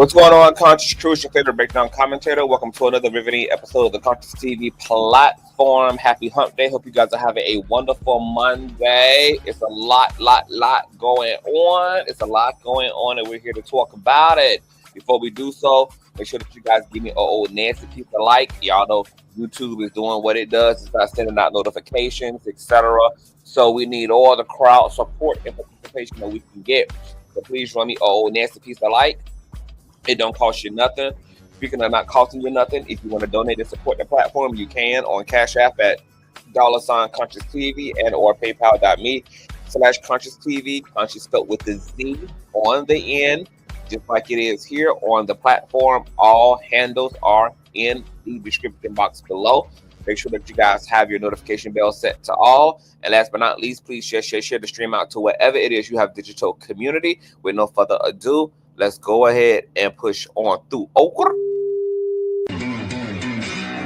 What's going on, Consciouztv, your favorite breakdown commentator? Welcome to another riveting episode of the Consciouztv platform. Happy hump day. Hope you guys are having a wonderful Monday. It's a lot going on. It's a lot going on, and we're here to talk about it. Before we do so, make sure that you guys give me an old nasty piece of like. Y'all know YouTube is doing what it does. It's not sending out notifications, etc. So we need all the crowd support and participation that we can get. So please run me an old nasty piece of like. It don't cost you nothing. Speaking of not costing you nothing, if you want to donate and support the platform, you can on Cash App at $Consciouztv and or paypal.me/Consciouztv. Conscious spelled with the Z on the end, just like it is here on the platform. All handles are in the description box below. Make sure that you guys have your notification bell set to all. And last but not least, please share the stream out to wherever it is you have digital community. With no further ado, let's go ahead and push on through.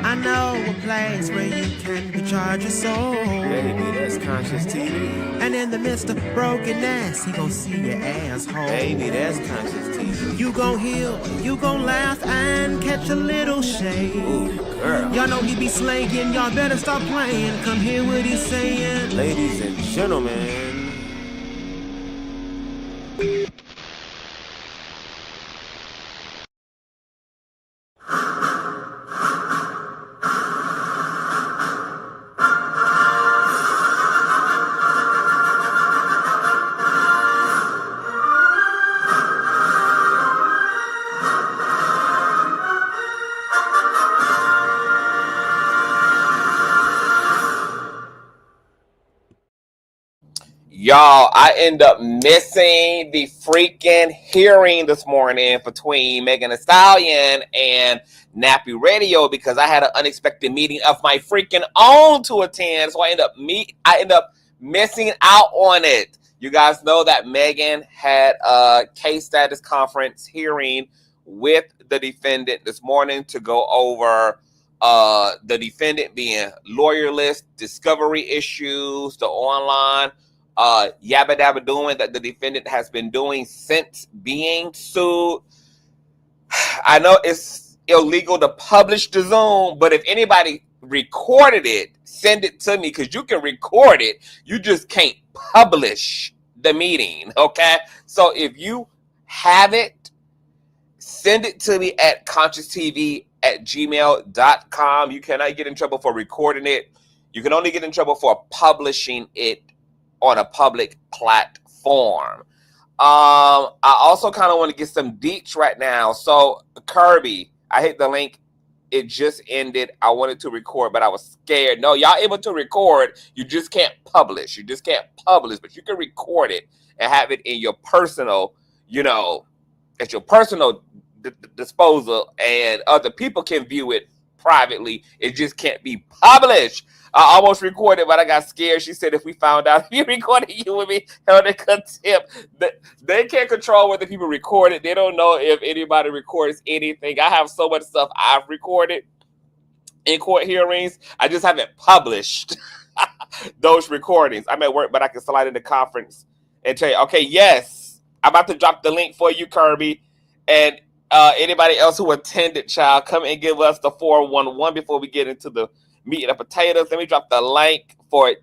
I know a place where you can recharge your soul. Baby, that's Consciouztv. And in the midst of brokenness, he gon' see your asshole. Baby, that's Consciouztv. You gon' heal, you gon' laugh and catch a little shade. Ooh, girl. Y'all know he be slaying, y'all better stop playing. Come hear what he's saying. Ladies and gentlemen. Y'all, I end up missing the freaking hearing this morning between Megan Thee Stallion and Nappy Radio because I had an unexpected meeting of my freaking own to attend. So I end up missing out on it. You guys know that Megan had a case status conference hearing with the defendant this morning to go over the defendant being lawyerless, discovery issues, the online yabba dabba doing that the defendant has been doing since being sued. I know it's illegal to publish the Zoom, but if anybody recorded it, send it to me because you can record it. You just can't publish the meeting, okay? So if you have it, send it to me at consciouztv@gmail.com. You cannot get in trouble for recording it. You can only get in trouble for publishing it on a public platform. I also kind of want to get some deets right now. So Kirby, I hit the link. It just ended. I wanted to record, but I was scared. No, y'all able to record. You just can't publish. You just can't publish, but you can record it and have it in your personal, at your personal disposal, and other people can view it privately. It just can't be published. I almost recorded, but I got scared. She said if we found out you recorded, you would be held in contempt. They can't control whether people record it. They don't know if anybody records anything. I have so much stuff I've recorded in court hearings. I just haven't published those recordings. I'm at work, but I can slide in the conference and tell you, okay, yes, I'm about to drop the link for you, Kirby. And anybody else who attended, child, come and give us the 411 before we get into the meat and the potatoes. Let me drop the link for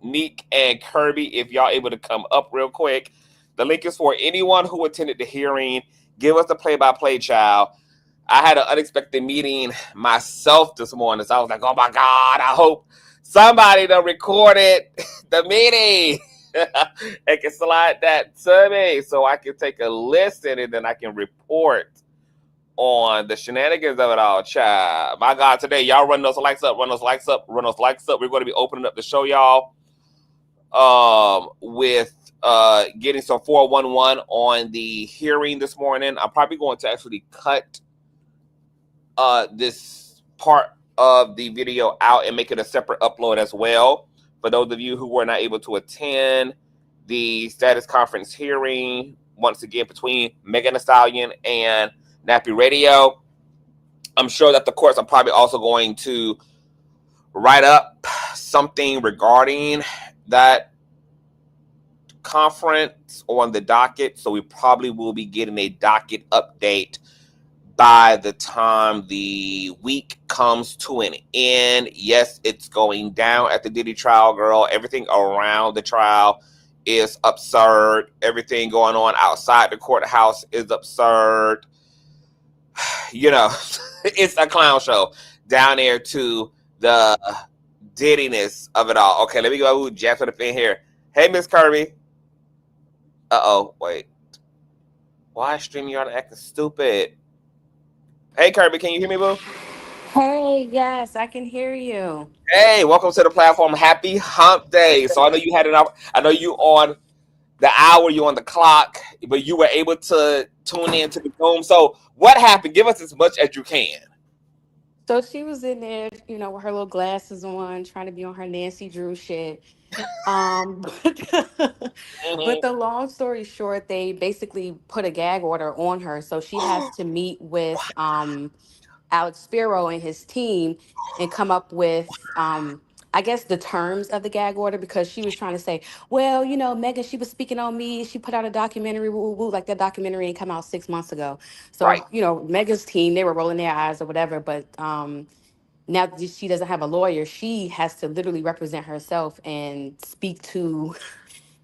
Neek and Kirby if y'all able to come up real quick. The link is for anyone who attended the hearing. Give us the play-by-play, child. I had an unexpected meeting myself this morning, so I was like, oh my God, I hope somebody done recorded the meeting and can slide that to me so I can take a listen and then I can report on the shenanigans of it all, child. My God, today, y'all run those likes up, run those likes up, run those likes up. We're going to be opening up the show, y'all, with getting some 411 on the hearing this morning. I'm probably going to actually cut this part of the video out and make it a separate upload as well. For those of you who were not able to attend the status conference hearing, once again, between Megan Thee Stallion and Nappy Radio, I'm sure that the courts are probably also going to write up something regarding that conference on the docket, so we probably will be getting a docket update by the time the week comes to an end. Yes, it's going down at the Diddy trial, girl. Everything around the trial is absurd. Everything going on outside the courthouse is absurd. You know, it's a clown show down there to the Diddiness of it all. Okay, let me go Jeff up in here. Hey, Miss Kirby. Uh-oh, wait. Why is StreamYard acting stupid? Hey, Kirby, can you hear me, boo? Hey, yes, I can hear you. Hey, welcome to the platform. Happy Hump Day. So I know you had an hour. I know you on the hour, you on the clock, but you were able to tune in to the Zoom. So what happened? Give us as much as you can. So she was in there, with her little glasses on, trying to be on her Nancy Drew shit. But Mm-hmm. the long story short, they basically put a gag order on her. So she has to meet with Alex Spiro and his team and come up with I guess the terms of the gag order, because she was trying to say, well, Megan, she was speaking on me. She put out a documentary, woo, woo, woo, like that documentary ain't come out 6 months ago. Right. So, Megan's team, they were rolling their eyes or whatever. But now that she doesn't have a lawyer, she has to literally represent herself and speak to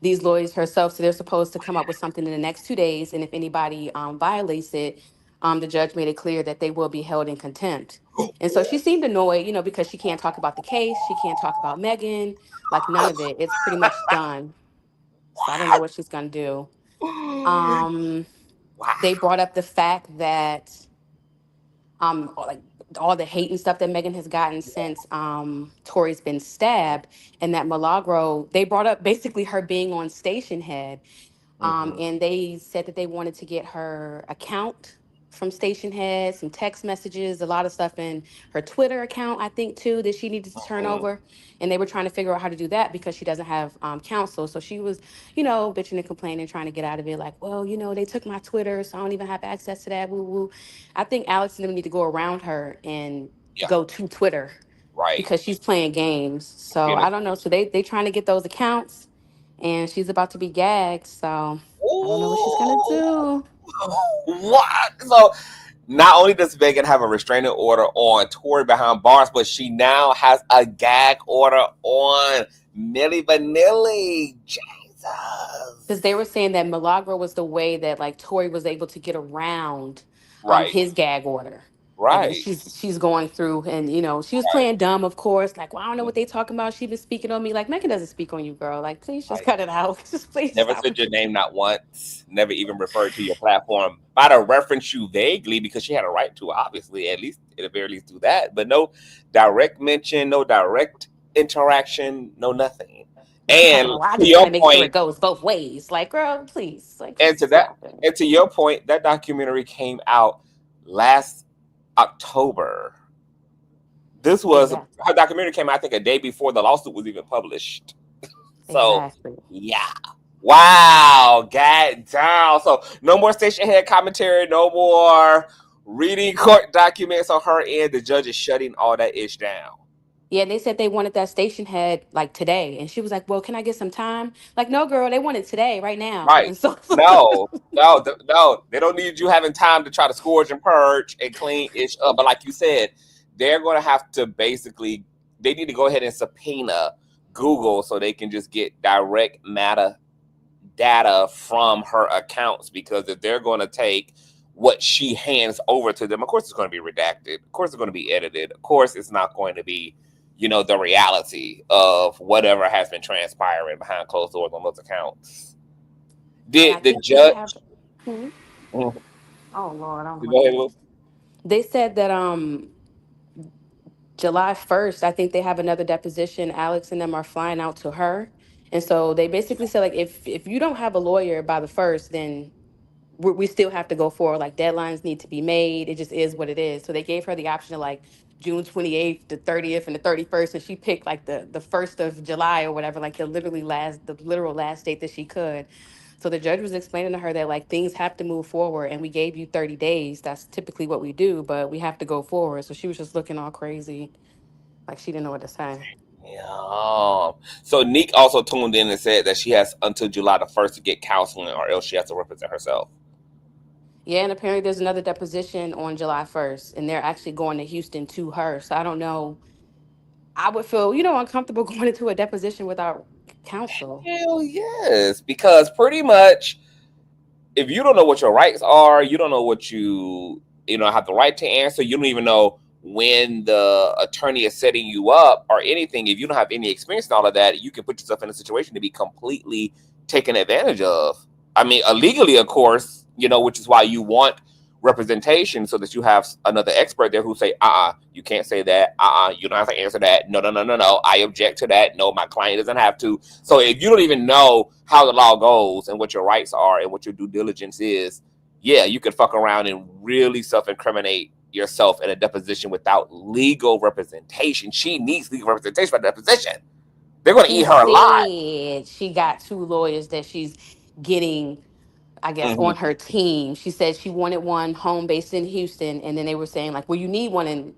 these lawyers herself. So they're supposed to come up with something in the next 2 days. And if anybody violates it, the judge made it clear that they will be held in contempt. And so she seemed annoyed, because she can't talk about the case. She can't talk about Megan, like none of it. It's pretty much done. So I don't know what she's going to do. Um, Wow. they brought up the fact that like all the hate and stuff that Megan has gotten since Tori's been stabbed, and that Milagro, they brought up basically her being on station head. Mm-hmm. And they said that they wanted to get her account from Station Head, some text messages, a lot of stuff in her Twitter account, I think, too, that she needed to turn Mm-hmm. over. And they were trying to figure out how to do that because she doesn't have counsel. So she was, bitching and complaining, trying to get out of it. Like, well, they took my Twitter, so I don't even have access to that. Woo woo. I think Alex and them need to go around her and Yeah. go to Twitter Right. because she's playing games. So You know. I don't know. So they trying to get those accounts, and she's about to be gagged. So I don't know what she's gonna Ooh. do. What? So not only does Megan have a restraining order on Tory behind bars, but she now has a gag order on Milli Vanilli. Because Jesus. they were saying that Milagro was the way that like Tori was able to get around Right. his gag order. And then Right. she's going through, and she was Right. playing dumb, of course. Like, well, I don't know what they talking about. She been speaking on me. Like, Megan doesn't speak on you, girl. Like, please just Right. cut it out. Just please Never stop said it. your name not once. Never even referred to your platform. Might have referenced you vaguely because she had a right to, obviously, at least at the very least do that. But no direct mention, no direct interaction, no nothing. She And talking about, well, I to just your gotta make sure point, it goes both ways. Like, girl, please, like, and just to that, stop it. and to your point, that documentary came out last October. This was Exactly. her documentary came out, I think, a day before the lawsuit was even published. So, Exactly. yeah. Wow, god down. So no more station head commentary, no more reading court documents on her end. The judge is shutting all that ish down. Yeah, they said they wanted that station head like today. And she was like, well, can I get some time? Like, no, girl, they want it today, right now. Right. And so No. They don't need you having time to try to scourge and purge and clean ish up. But like you said, they're going to have to basically, they need to go ahead and subpoena Google so they can just get direct matter data from her accounts, because if they're going to take what she hands over to them, of course it's going to be redacted, of course it's going to be edited, of course it's not going to be the reality of whatever has been transpiring behind closed doors on those accounts. and I Did the think they judge? have hmm? Mhm. Oh Lord, I don't know Go what ahead, that Lou. is. They said that July 1st, I think they have another deposition. Alex and them are flying out to her. And so they basically said, like, if you don't have a lawyer by the first, then we still have to go forward. Like, deadlines need to be made. It just is what it is. So they gave her the option of like June 28th, the 30th, and the 31st. And she picked like the 1st of July or whatever, like the literal last date that she could. So the judge was explaining to her that like things have to move forward, and we gave you 30 days. That's typically what we do, but we have to go forward. So she was just looking all crazy, like she didn't know what to say. Yeah. So Neek also tuned in and said that she has until July the 1st to get counseling, or else she has to represent herself. Yeah, and apparently there's another deposition on July 1st, and they're actually going to Houston to her. So I don't know. I would feel, uncomfortable going into a deposition without counsel. Hell yes, because pretty much if you don't know what your rights are, you don't know what you know have the right to answer. You don't even know when the attorney is setting you up or anything. If you don't have any experience in all of that, you can put yourself in a situation to be completely taken advantage of. I mean, illegally, of course, which is why you want representation so that you have another expert there who say, you can't say that. You don't have to answer that. No, no, no, no, no. I object to that. No, my client doesn't have to. So if you don't even know how the law goes and what your rights are and what your due diligence is, yeah, you could fuck around and really self-incriminate yourself in a deposition without legal representation. She needs legal representation for the deposition. They're going to She eat her alive. said she got two lawyers that she's getting, I guess, on Mm-hmm. her team. She said she wanted one home based in Houston, and then they were saying like, well, you need one in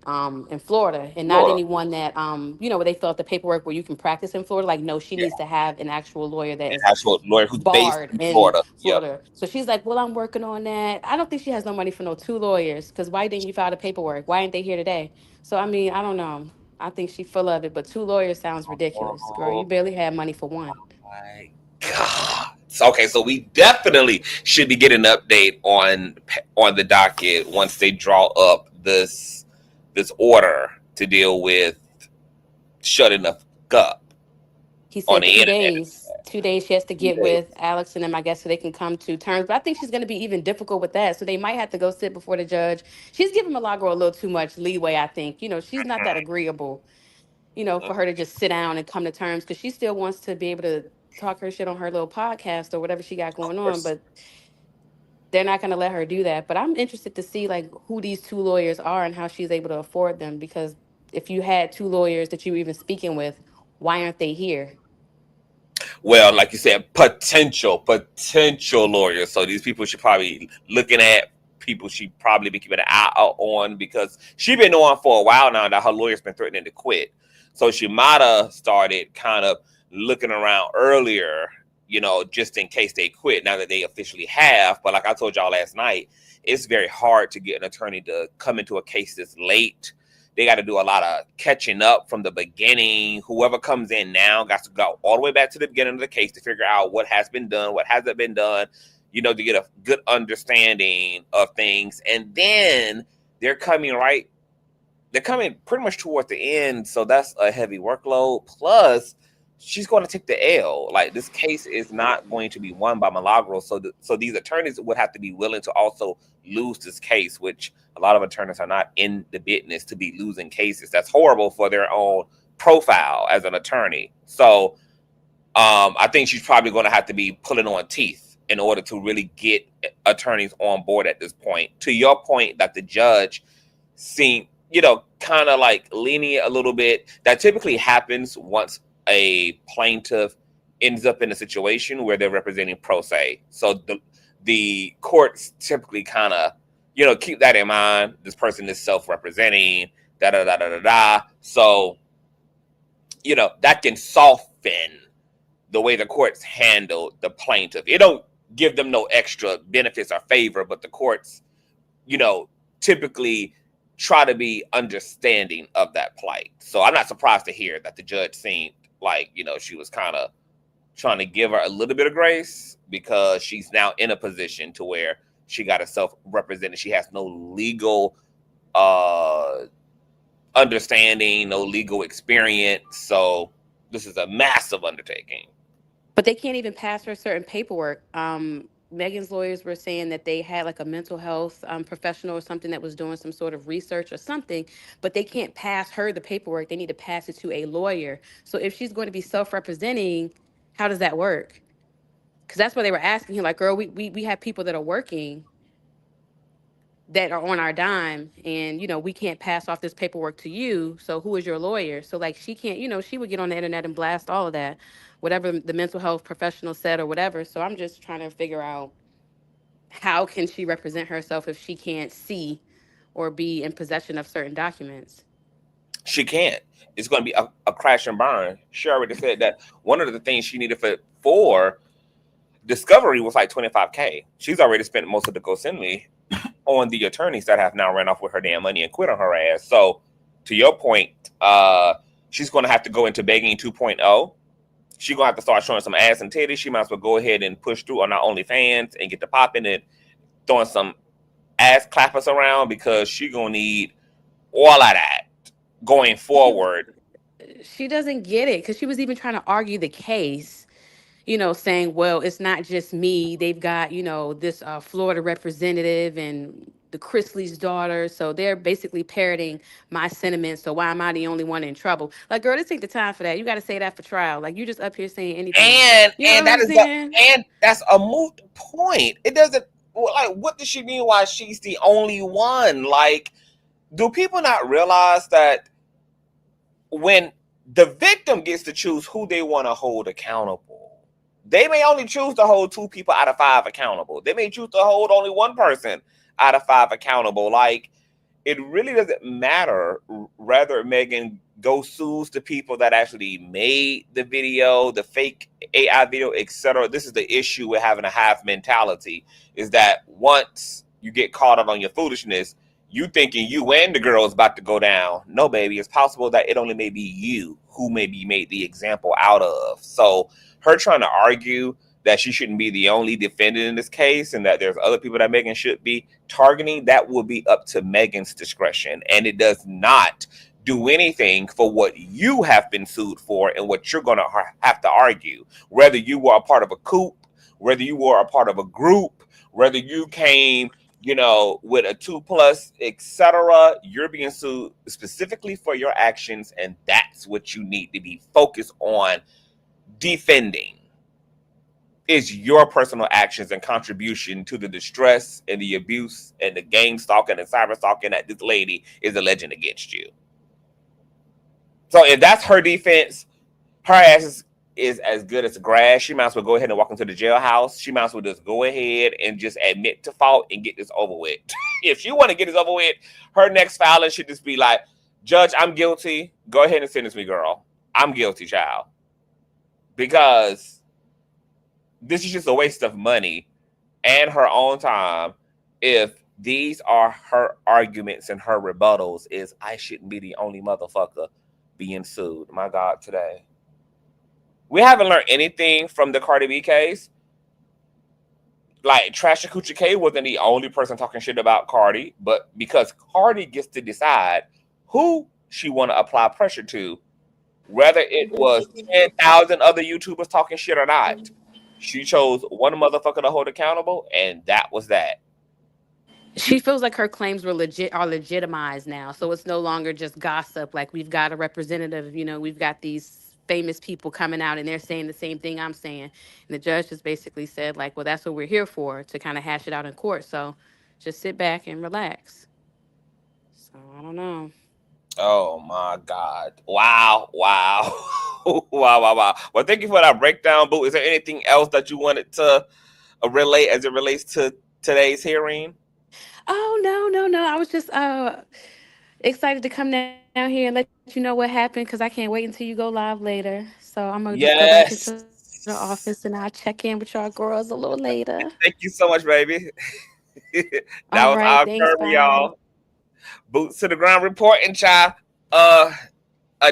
Florida, and not Florida. anyone that where they fill out the paperwork where you can practice in Florida. Like, no, she Yeah. needs to have an actual lawyer that An is actual lawyer who's based barred in in Florida. Yep. Florida. So she's like, well, I'm working on that. I don't think she has no money for no two lawyers, because why didn't you file the paperwork? Why ain't they here today? So I mean, I don't know. I think she's full of it, but two lawyers sounds ridiculous. Girl, you Oh barely have money for one. my God. Okay, so we definitely should be getting an update on the docket once they draw up this order to deal with shutting the fuck up He on said the two internet. days. 2 days she has to 2 get days. with Alex and them, I guess, so they can come to terms. But I think she's going to be even difficult with that. So they might have to go sit before the judge. She's giving Milagro a little too much leeway, I think. She's not that agreeable, for her to just sit down and come to terms, because she still wants to be able to talk her shit on her little podcast or whatever she got Of going on. course. But they're not going to let her do that. But I'm interested to see like who these two lawyers are and how she's able to afford them, because if you had two lawyers that you were even speaking with, why aren't they here? Well, like you said, potential lawyers. So these people should probably looking at people she probably be keeping an eye out on, because she been knowing for a while now that her lawyer's been threatening to quit. So she might have started kind of looking around earlier, just in case they quit. Now that they officially have, but like I told y'all last night, it's very hard to get an attorney to come into a case this late. They got to do a lot of catching up from the beginning. Whoever comes in now got to go all the way back to the beginning of the case to figure out what has been done, what hasn't been done, to get a good understanding of things. And then they're coming pretty much towards the end. So that's a heavy workload. Plus, she's going to take the L. Like, this case is not going to be won by Milagro. So these attorneys would have to be willing to also lose this case, which a lot of attorneys are not in the business to be losing cases. That's horrible for their own profile as an attorney. So I think she's probably going to have to be pulling on teeth in order to really get attorneys on board at this point. To your point that the judge seemed, kind of like lenient a little bit. That typically happens once a plaintiff ends up in a situation where they're representing pro se. So the courts typically kind of, keep that in mind. This person is self-representing, da da da da da da. So, that can soften the way the courts handle the plaintiff. It don't give them no extra benefits or favor, but the courts, typically try to be understanding of that plight. So I'm not surprised to hear that the judge seemed like, she was kind of trying to give her a little bit of grace, because she's now in a position to where she got herself represented. She has no legal understanding, no legal experience. So this is a massive undertaking. But they can't even pass her certain paperwork. Megan's lawyers were saying that they had like a mental health professional or something that was doing some sort of research or something, but they can't pass her the paperwork. They need to pass it to a lawyer. So if she's going to be self-representing, how does that work? Because that's what they were asking him. Like, girl, we have people that are working that are on our dime, and we can't pass off this paperwork to you, so who is your lawyer? So like, she can't, she would get on the internet and blast all of that, whatever the mental health professional said or whatever. So I'm just trying to figure out, how can she represent herself if she can't see or be in possession of certain documents? She can't. It's going to be a crash and burn. She already said that one of the things she needed for discovery was like $25K. She's already spent most of the GoSendMe on the attorneys that have now ran off with her damn money and quit on her ass. So, to your point, she's going to have to go into begging 2.0. She's going to have to start showing some ass and titties. She might as well go ahead and push through on our OnlyFans and get the popping and throwing some ass clappers around, because she's going to need all of that going forward. She doesn't get it, because she was even trying to argue the case, saying, well, it's not just me. They've got, this Florida representative and the Chrisley's daughter. So they're basically parroting my sentiments. So why am I the only one in trouble? Like, girl, this ain't the time for that. You got to say that for trial. Like, you just up here saying anything. And What I'm saying? and that's a moot point. It doesn't, like, what does she mean why she's the only one? Like, do people not realize that when the victim gets to choose who they want to hold accountable, they may only choose to hold 2 people out of 5 accountable. They may choose to hold only 1 person out of 5 accountable. Like, it really doesn't matter whether Megan go sues the people that actually made the video, the fake AI video, etc. This is the issue with having a half mentality, is that once you get caught up on your foolishness, you thinking you and the girl is about to go down. No, baby, it's possible that it only may be you who may be made the example out of. So her trying to argue that she shouldn't be the only defendant in this case and that there's other people that Megan should be targeting, that will be up to Megan's discretion. And it does not do anything for what you have been sued for and what you're going to have to argue. Whether you were a part of a coup, whether you were a part of a group, whether you came, with a 2+, etc., you're being sued specifically for your actions, and that's what you need to be focused on defending, is your personal actions and contribution to the distress and the abuse and the gang stalking and cyber stalking that this lady is alleging against you. So if that's her defense, her ass is as good as grass. She might as well go ahead and walk into the jailhouse. She might as well just go ahead and just admit to fault and get this over with. If she want to get this over with, her next filing should just be like, Judge, I'm guilty. Go ahead and sentence me, girl. I'm guilty, child. Because this is just a waste of money and her own time if these are her arguments and her rebuttals is, I shouldn't be the only motherfucker being sued. My God, today. We haven't learned anything from the Cardi B case. Like, Trasha Coochie K wasn't the only person talking shit about Cardi, but because Cardi gets to decide who she want to apply pressure to, whether it was 10,000 other YouTubers talking shit or not, she chose one motherfucker to hold accountable, and that was that. She feels like her claims are legitimized now. So it's no longer just gossip. Like, we've got a representative, we've got these famous people coming out and they're saying the same thing I'm saying. And the judge just basically said, like, well, that's what we're here for, to kind of hash it out in court. So just sit back and relax. So I don't know. Oh my God. Wow. Wow. Well, thank you for that breakdown, Boo. Is there anything else that you wanted to relate as it relates to today's hearing? Oh, no. I was just excited to come down here and let you know what happened, because I can't wait until you go live later. So I'm going to just go back into the office and I'll check in with y'all girls a little later. Thank you so much, baby. That All was right, our thanks, curve, bye. y'all. Boots to the ground reporting, child.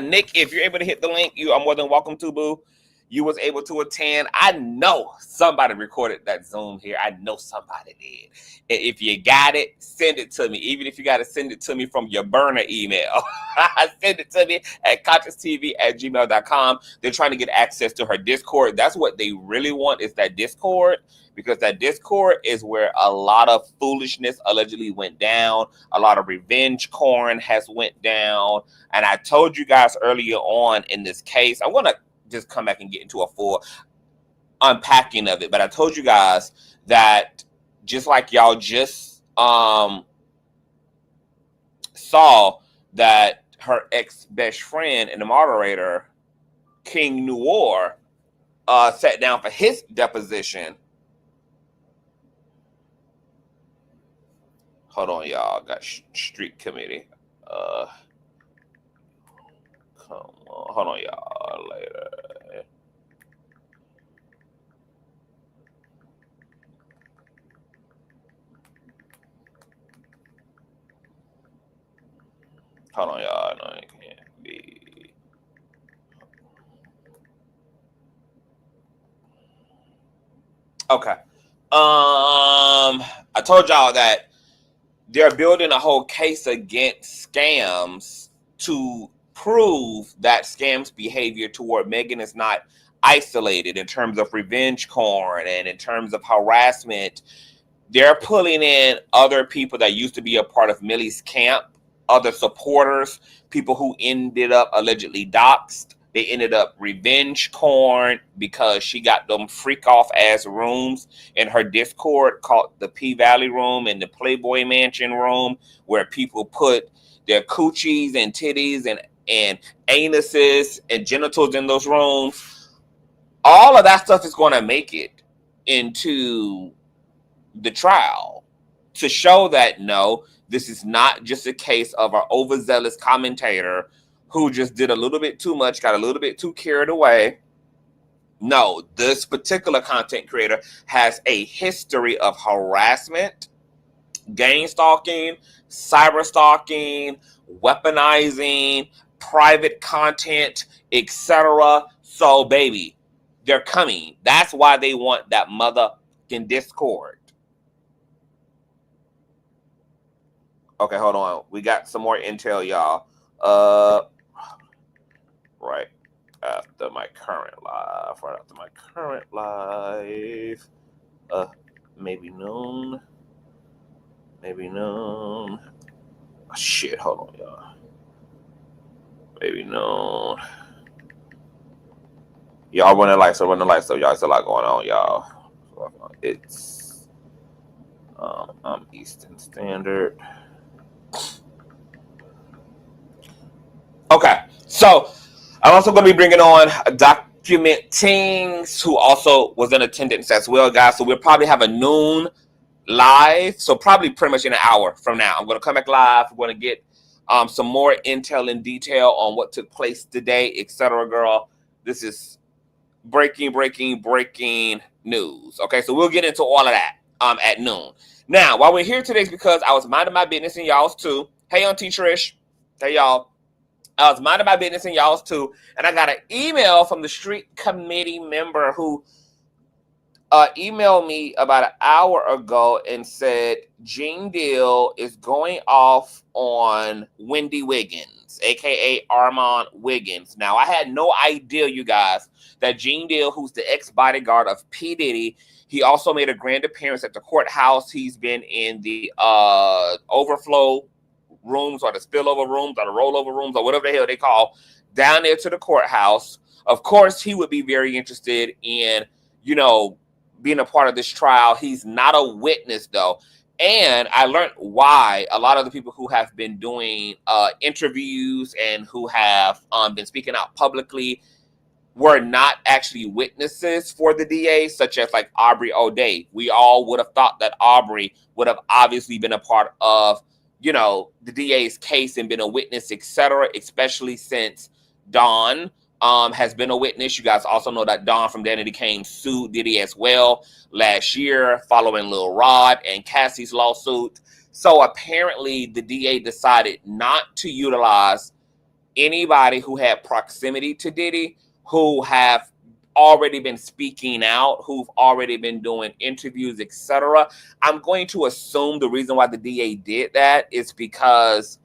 Nick, if you're able to hit the link, you are more than welcome to, boo. You was able to attend. I know somebody recorded that Zoom here. I know somebody did. And if you got it, send it to me. Even if you got to send it to me from your burner email. Send it to me at consciouztv@gmail.com. They're trying to get access to her Discord. That's what they really want, is that Discord. Because that Discord is where a lot of foolishness allegedly went down. A lot of revenge corn has went down. And I told you guys earlier on in this case, I want to just come back and get into a full unpacking of it. But I told you guys that just like y'all just saw that her ex-best friend and the moderator, King Noir, sat down for his deposition. Hold on, y'all. Got street committee. Hold on, y'all. Later. Hold on, y'all. No, it can't be. Okay. I told y'all that they're building a whole case against scams to prove that scams behavior toward Megan is not isolated in terms of revenge porn and in terms of harassment. They're pulling in other people that used to be a part of Millie's camp, other supporters, people who ended up allegedly doxxed. They ended up revenge porn because she got them freak off ass rooms in her Discord called the P Valley room and the Playboy Mansion room, where people put their coochies and titties and anuses and genitals in those rooms. All of that stuff is going to make it into the trial to show that no, this is not just a case of an overzealous commentator who just did a little bit too much, got a little bit too carried away. No, this particular content creator has a history of harassment, gang stalking, cyber stalking, weaponizing, private content, etc. So, baby, they're coming. That's why they want that motherfucking Discord. Okay, hold on. We got some more intel, y'all. Right after my current live. Right after my current live. Maybe noon. Maybe noon. Oh, shit, hold on, y'all. Maybe noon. Y'all run the lights, so y'all. It's a lot going on, y'all. It's I'm Eastern Standard. Okay, so I'm also going to be bringing on Document Tings, who also was in attendance as well, guys. So we'll probably have a noon live, so probably pretty much in an hour from now. I'm going to come back live. We're going to get some more intel and detail on what took place today, etc. Girl, this is breaking news. Okay, so we'll get into all of that at noon. Now, while we're here today, is because I was minding my business and y'all's too. Hey, Auntie Trish. Hey, y'all. I was minding my business and y'all's too, and I got an email from the street committee member who emailed me about an hour ago and said Gene Deal is going off on Wendy Wiggins, aka Armon Wiggins. Now, I had no idea, you guys, that Gene Deal, who's the ex-bodyguard of P. Diddy, he also made a grand appearance at the courthouse. He's been in the overflow rooms or the spillover rooms or the rollover rooms or whatever the hell they call down there to the courthouse. Of course, he would be very interested in, you know, being a part of this trial. He's not a witness, though. And I learned why a lot of the people who have been doing interviews and who have been speaking out publicly were not actually witnesses for the DA, such as like Aubrey O'Day. We all would have thought that Aubrey would have obviously been a part of, you know, the DA's case and been a witness, etc., especially since Dawn has been a witness. You guys also know that Dawn from Danity Kane sued Diddy as well last year following Lil Rod and Cassie's lawsuit. So apparently the DA decided not to utilize anybody who had proximity to Diddy, who have already been speaking out, who've already been doing interviews, etc. I'm going to assume the reason why the DA did that is because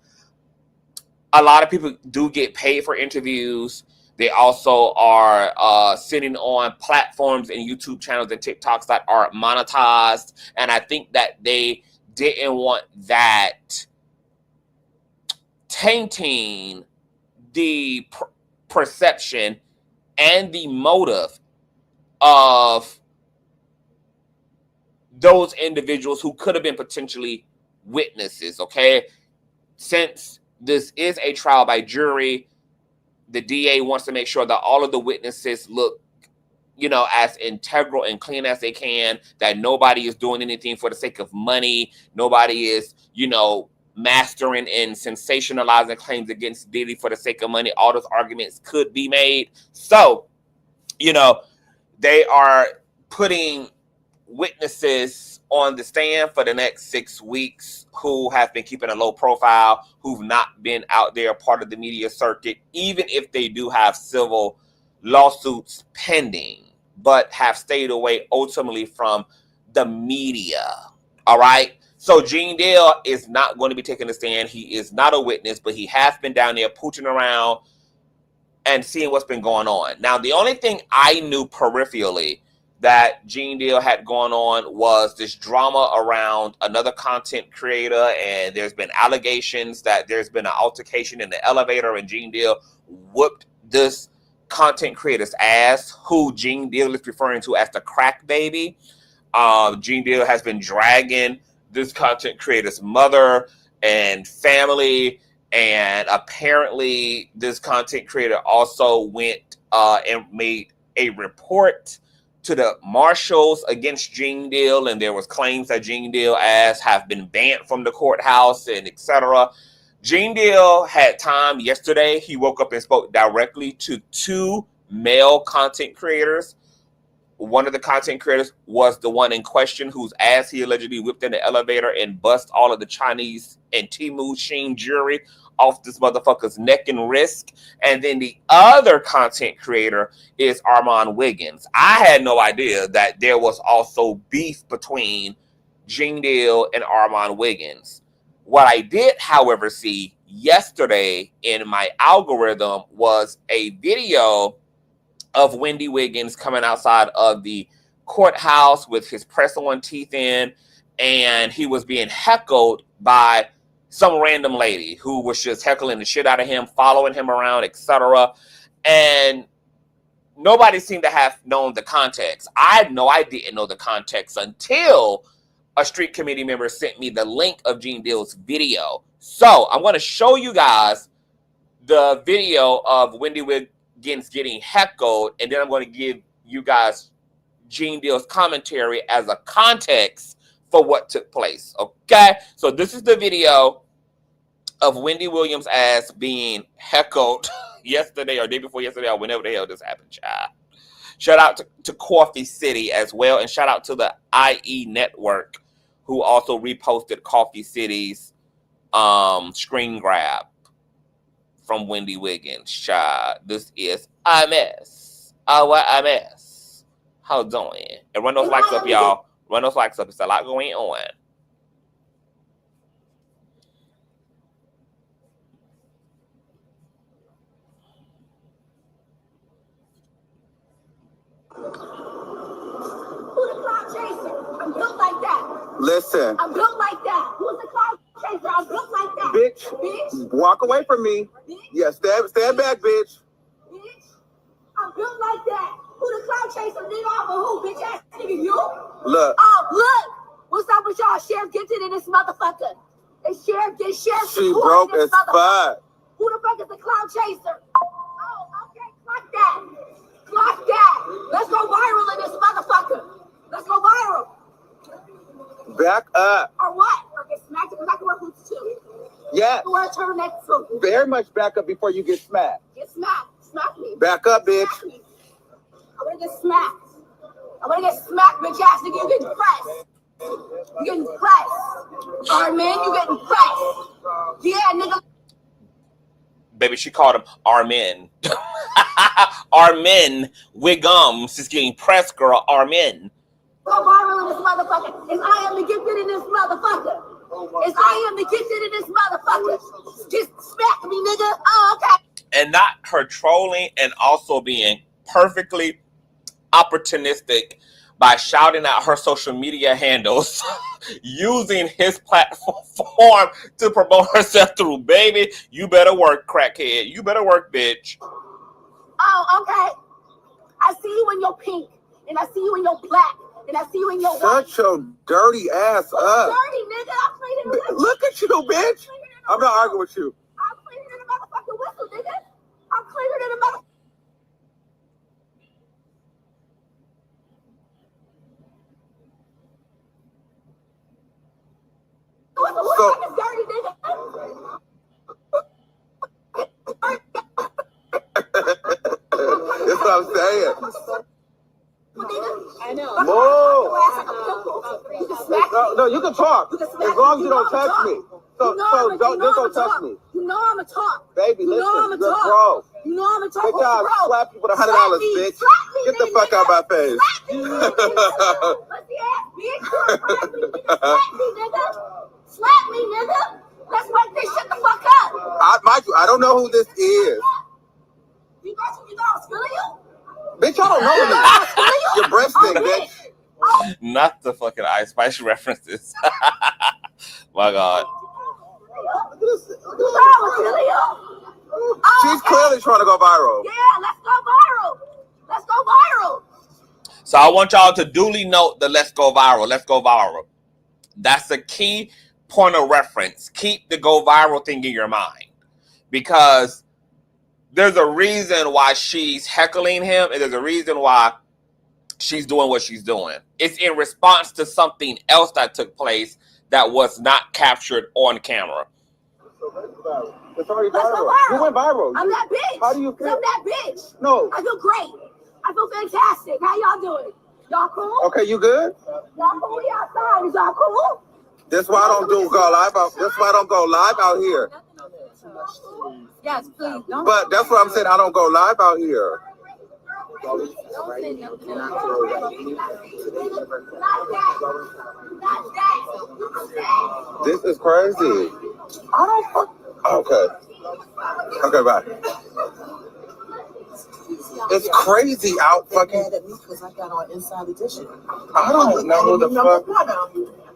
a lot of people do get paid for interviews. They also are sitting on platforms and YouTube channels and TikToks that are monetized. And I think that they didn't want that tainting the perception and the motive of those individuals who could have been potentially witnesses, okay? Since this is a trial by jury, the DA wants to make sure that all of the witnesses look, you know, as integral and clean as they can, that nobody is doing anything for the sake of money. Nobody is, you know, mastering and sensationalizing claims against Diddy for the sake of money. All those arguments could be made. So, you know, they are putting witnesses on the stand for the next 6 weeks who have been keeping a low profile, who've not been out there part of the media circuit, even if they do have civil lawsuits pending, but have stayed away ultimately from the media. All right. So Gene Deal is not going to be taking the stand. He is not a witness, but he has been down there pooching around and seeing what's been going on. Now, the only thing I knew peripherally that Gene Deal had going on was this drama around another content creator, and there's been allegations that there's been an altercation in the elevator, and Gene Deal whooped this content creator's ass, who Gene Deal is referring to as the crack baby. Gene Deal has been dragging this content creator's mother and family, and apparently this content creator also went and made a report to the marshals against Gene Deal, and there was claims that Gene Deal ass have been banned from the courthouse and etc. Gene Deal had time yesterday. He woke up and spoke directly to 2 male content creators. One of the content creators was the one in question whose ass he allegedly whipped in the elevator and bust all of the Chinese and Temu Sheen jewelry off this motherfucker's neck and wrist. And then the other content creator is Armon Wiggins. I had no idea that there was also beef between Gene Deal and Armon Wiggins. What I did, however, see yesterday in my algorithm was a video of Wendy Wiggins coming outside of the courthouse with his press-on teeth in, and he was being heckled by some random lady who was just heckling the shit out of him, following him around, etc. And nobody seemed to have known the context. I didn't know the context until a street committee member sent me the link of Gene Deal's video. So I'm going to show you guys the video of Wendy Wiggins getting heckled, and then I'm going to give you guys Gene Deal's commentary as a context for what took place. Okay, so this is the video of Wendy Williams' ass being heckled yesterday or day before yesterday or whenever the hell this happened, child. Shout out to Coffee City as well, and shout out to the IE Network who also reposted Coffee City's screen grab from Wendy Wiggins. Child, this is a mess. A mess. How doing? And run those likes up, y'all. Run those likes up. It's a lot going on. Who's the cloud chaser? I'm built like that. Listen. I'm built like that. Who's the cloud chaser? I'm built like that. Bitch. Walk away from me. Bitch. Yeah, stand back, bitch. Bitch. I'm built like that. Who the cloud chaser? Nigga off of who? Bitch ass nigga, you? Look. Oh, look. What's up with y'all? Sheriff Gifted in this motherfucker. Sheriff She broke as fuck. Who the fuck is the cloud chaser? Oh, okay. Clock that. Clock that. Let's go viral in this motherfucker. Let's go viral. Back up. Or what? Or get smacked because I can wear boots too. Yes. Wear a turtleneck too. Very much back up before you get smacked. Get smacked. Smack me. Back up, bitch. Smack me. I want to get smacked. I want to get smacked, bitch ass nigga. You getting pressed. You getting pressed. Alright, man. You getting pressed. Yeah, nigga. Baby, she called him Armin. Armin Wiggins is getting pressed, girl. Armin. Go viral in this motherfucker. Is I am the gifted in this motherfucker. Is I am the gifted in this motherfucker. Just smack me, nigga. Oh, okay. And not her trolling, and also being perfectly opportunistic by shouting out her social media handles, using his platform to promote herself through. Baby, you better work, crackhead. You better work, bitch. Oh, okay. I see you in your pink, and I see you in your black, and I see you in your white. Shut your dirty ass up. Dirty, nigga. I'm cleaning the whistle. Look at you, bitch. I'm not arguing with you. I'm cleaning in the motherfucking whistle, nigga. I'm cleaning in the motherfucking. What the fuck is dirty, nigga? Move. Your ass like a pimple. You can smack me. No, you can talk. You can smack As long as me. you don't touch me. So don't touch me. You know I'm a talk. Baby, You know I'm listen, a you're talk. grown. You know I'm a talk. Good job. Bro. Slap you with $100, Slap me. bitch. Slap me, Get the then, fuck nigga. out my face. Slap me, nigga. Pussy ass bitch. Slap me, nigga. Slap me, nigga. Let's wake this shit the fuck up. I don't know who this is. You thought I was feeling you? Bitch, I don't know You who thought I was this feeling is. you? Your breast Oh, thing, bitch. Oh, Not the fucking Ice Spice references. My God. you thought I was feeling you? Oh, She's okay. clearly trying to go viral. Yeah, let's go viral. Let's go viral. So I want y'all to duly note the let's go viral. Let's go viral. That's the key point of reference. Keep the go viral thing in your mind. Because there's a reason why she's heckling him, and there's a reason why she's doing what she's doing. It's in response to something else that took place that was not captured on camera. It's already Let's go viral. viral. You went viral. I'm that bitch. How do you feel? I'm that bitch. No. I feel great. I feel fantastic. How y'all doing? Y'all cool? Okay, you good? Y'all cool? We outside. Is y'all cool? That's why I don't go live out. That's why I don't go live out here. Yes, please. Don't But that's what I'm saying. I don't go live out here. say nothing. This is crazy. I don't fuck. Okay. Okay, bye. It's crazy out fucking. Mad at me because I got on Inside Edition. I don't know who the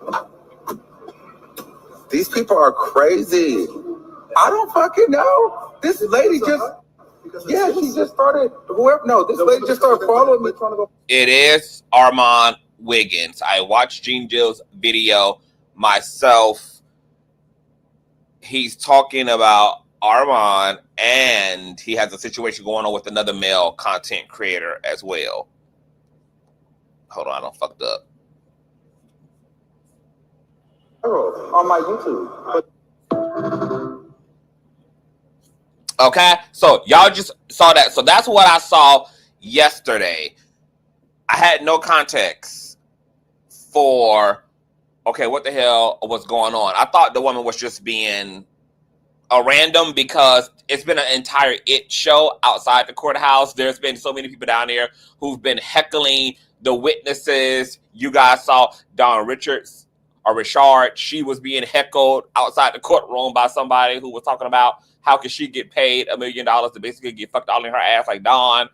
fuck. These people are crazy. I don't fucking know. This lady just. Yeah, she just started. Whoever. No, this lady just started following me, trying to go. It is Armon Wiggins. I watched Gene Dill's video myself. He's talking about Armon, and he has a situation going on with another male content creator as well. Hold on, I don't fucked up. On my YouTube. Okay, so y'all just saw that. So that's what I saw yesterday. I had no context for, okay, what the hell was going on? I thought the woman was just being a random because it's been an entire it show outside the courthouse. There's been so many people down there who've been heckling the witnesses. You guys saw Dawn Richards or Richard. She was being heckled outside the courtroom by somebody who was talking about how could she get paid $1 million to basically get fucked all in her ass like Dawn.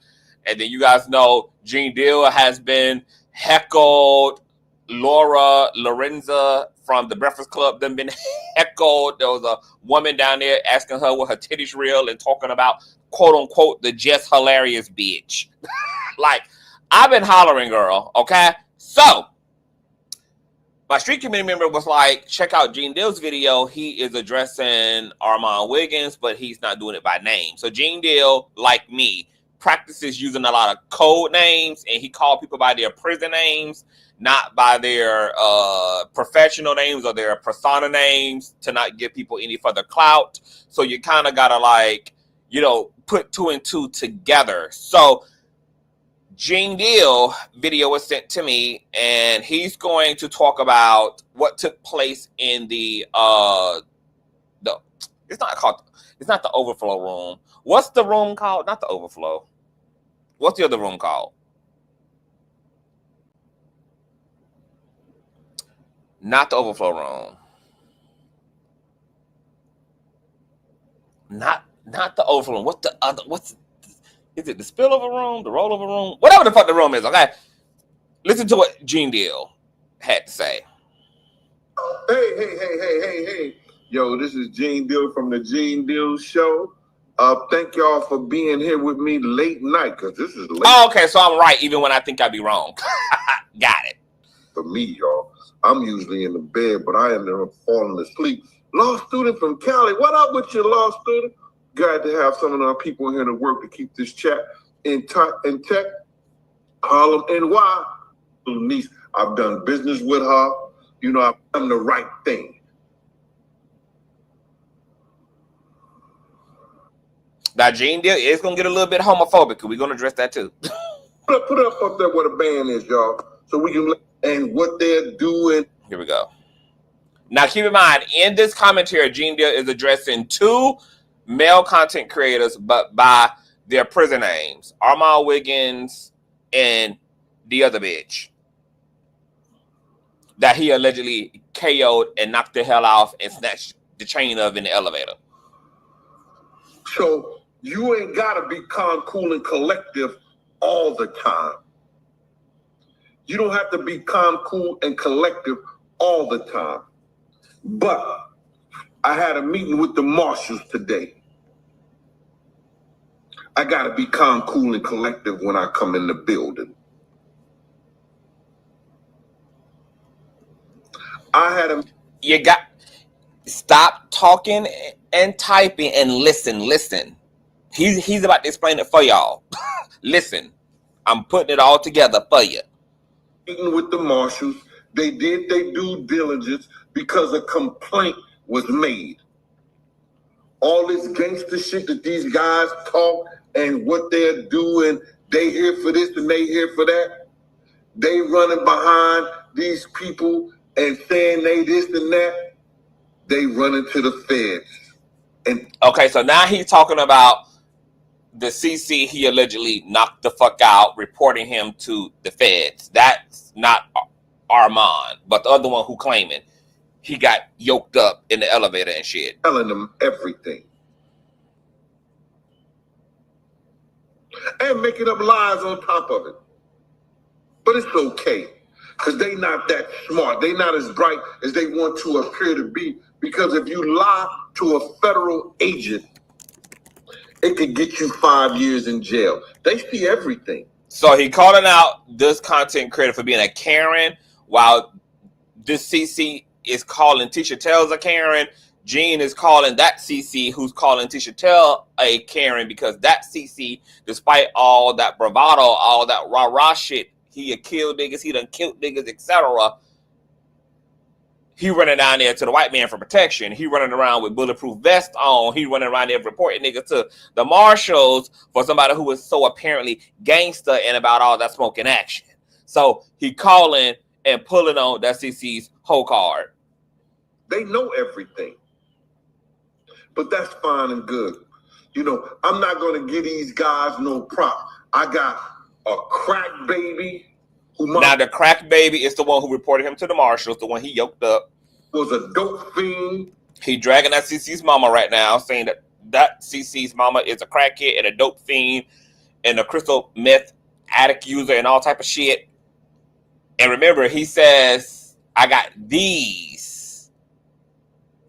And then you guys know Gene Deal has been heckled. Laura Lorenza from the Breakfast Club then been heckled. There was a woman down there asking her what her titties real and talking about quote unquote the just hilarious bitch. Like, I've been hollering, girl. Okay, so my street community member was like, check out Gene Deal's video. He is addressing Armon Wiggins, but he's not doing it by name. So Gene Deal, like me, practices using a lot of code names, and he called people by their prison names, not by their professional names or their persona names, to not give people any further clout. So you kind of got to, like, you know, put two and two together. So Gene Deal video was sent to me, and he's going to talk about what took place in the it's not the overflow room. What's the room called? Not the overflow. What's the other room called? Not the overflow room. Not the overflow room. What's the other? Is it the spillover room? The rollover room? Whatever the fuck the room is, okay? Listen to what Gene Deal had to say. Hey. Yo, this is Gene Deal from the Gene Deal Show. Thank y'all for being here with me late night, because this is late. Oh, okay, so I'm right, even when I think I'd be wrong. Got it. For me, y'all. I'm usually in the bed, but I ended up falling asleep. Law student from Cali. What up with you, law student? Glad to have some of our people here to work to keep this chat in tech. Harlem, NY. Little niece, I've done business with her. You know, I've done the right thing. Now, Gene Deal is going to get a little bit homophobic. We're going to address that, too. Put up there where the band is, y'all. so we can and what they're doing. Here we go. Now, keep in mind, in this commentary, Gene Deal is addressing 2 male content creators, but by their prison names, Armon Wiggins and the other bitch that he allegedly KO'd and knocked the hell off and snatched the chain of in the elevator. So you ain't gotta be calm, cool, and collective all the time. You don't have to be calm, cool, and collective all the time. But I had a meeting with the marshals today. I gotta be calm, cool, and collective when I come in the building. You got stop talking and typing and listen. He's about to explain it for y'all. Listen, I'm putting it all together for you. Meeting with the marshals, they did their due diligence because a complaint was made. All this gangster shit that these guys talk and what they're doing, they here for this and they here for that. They running behind these people and saying they this and that. They running to the feds. And okay, so now he's talking about the CC he allegedly knocked the fuck out, reporting him to the feds. That's not Armon, but the other one who claiming he got yoked up in the elevator and shit. Telling them everything. And making up lies on top of it. But it's okay. Because they not that smart. They not as bright as they want to appear to be. Because if you lie to a federal agent, it could get you 5 years in jail. They see everything. So he calling out this content creator for being a Karen, while this CC is calling Tisha Tells a Karen. Gene is calling that CC who's calling Tisha Tell a Karen, because that CC, despite all that bravado, all that rah-rah shit, he had killed niggas, he done killed niggas, etc. He running down there to the white man for protection. He running around with bulletproof vest on. He running around there reporting niggas to the marshals for somebody who was so apparently gangster and about all that smoking action. So he calling and pulling on that CC's whole card. They know everything. But that's fine and good. You know, I'm not going to give these guys no prop. I got a crack baby. Now, the crack baby is the one who reported him to the marshals, the one he yoked up. Was a dope fiend. He dragging that CC's mama right now, saying that CC's mama is a crackhead and a dope fiend and a crystal meth addict user and all type of shit. And remember, he says, I got these.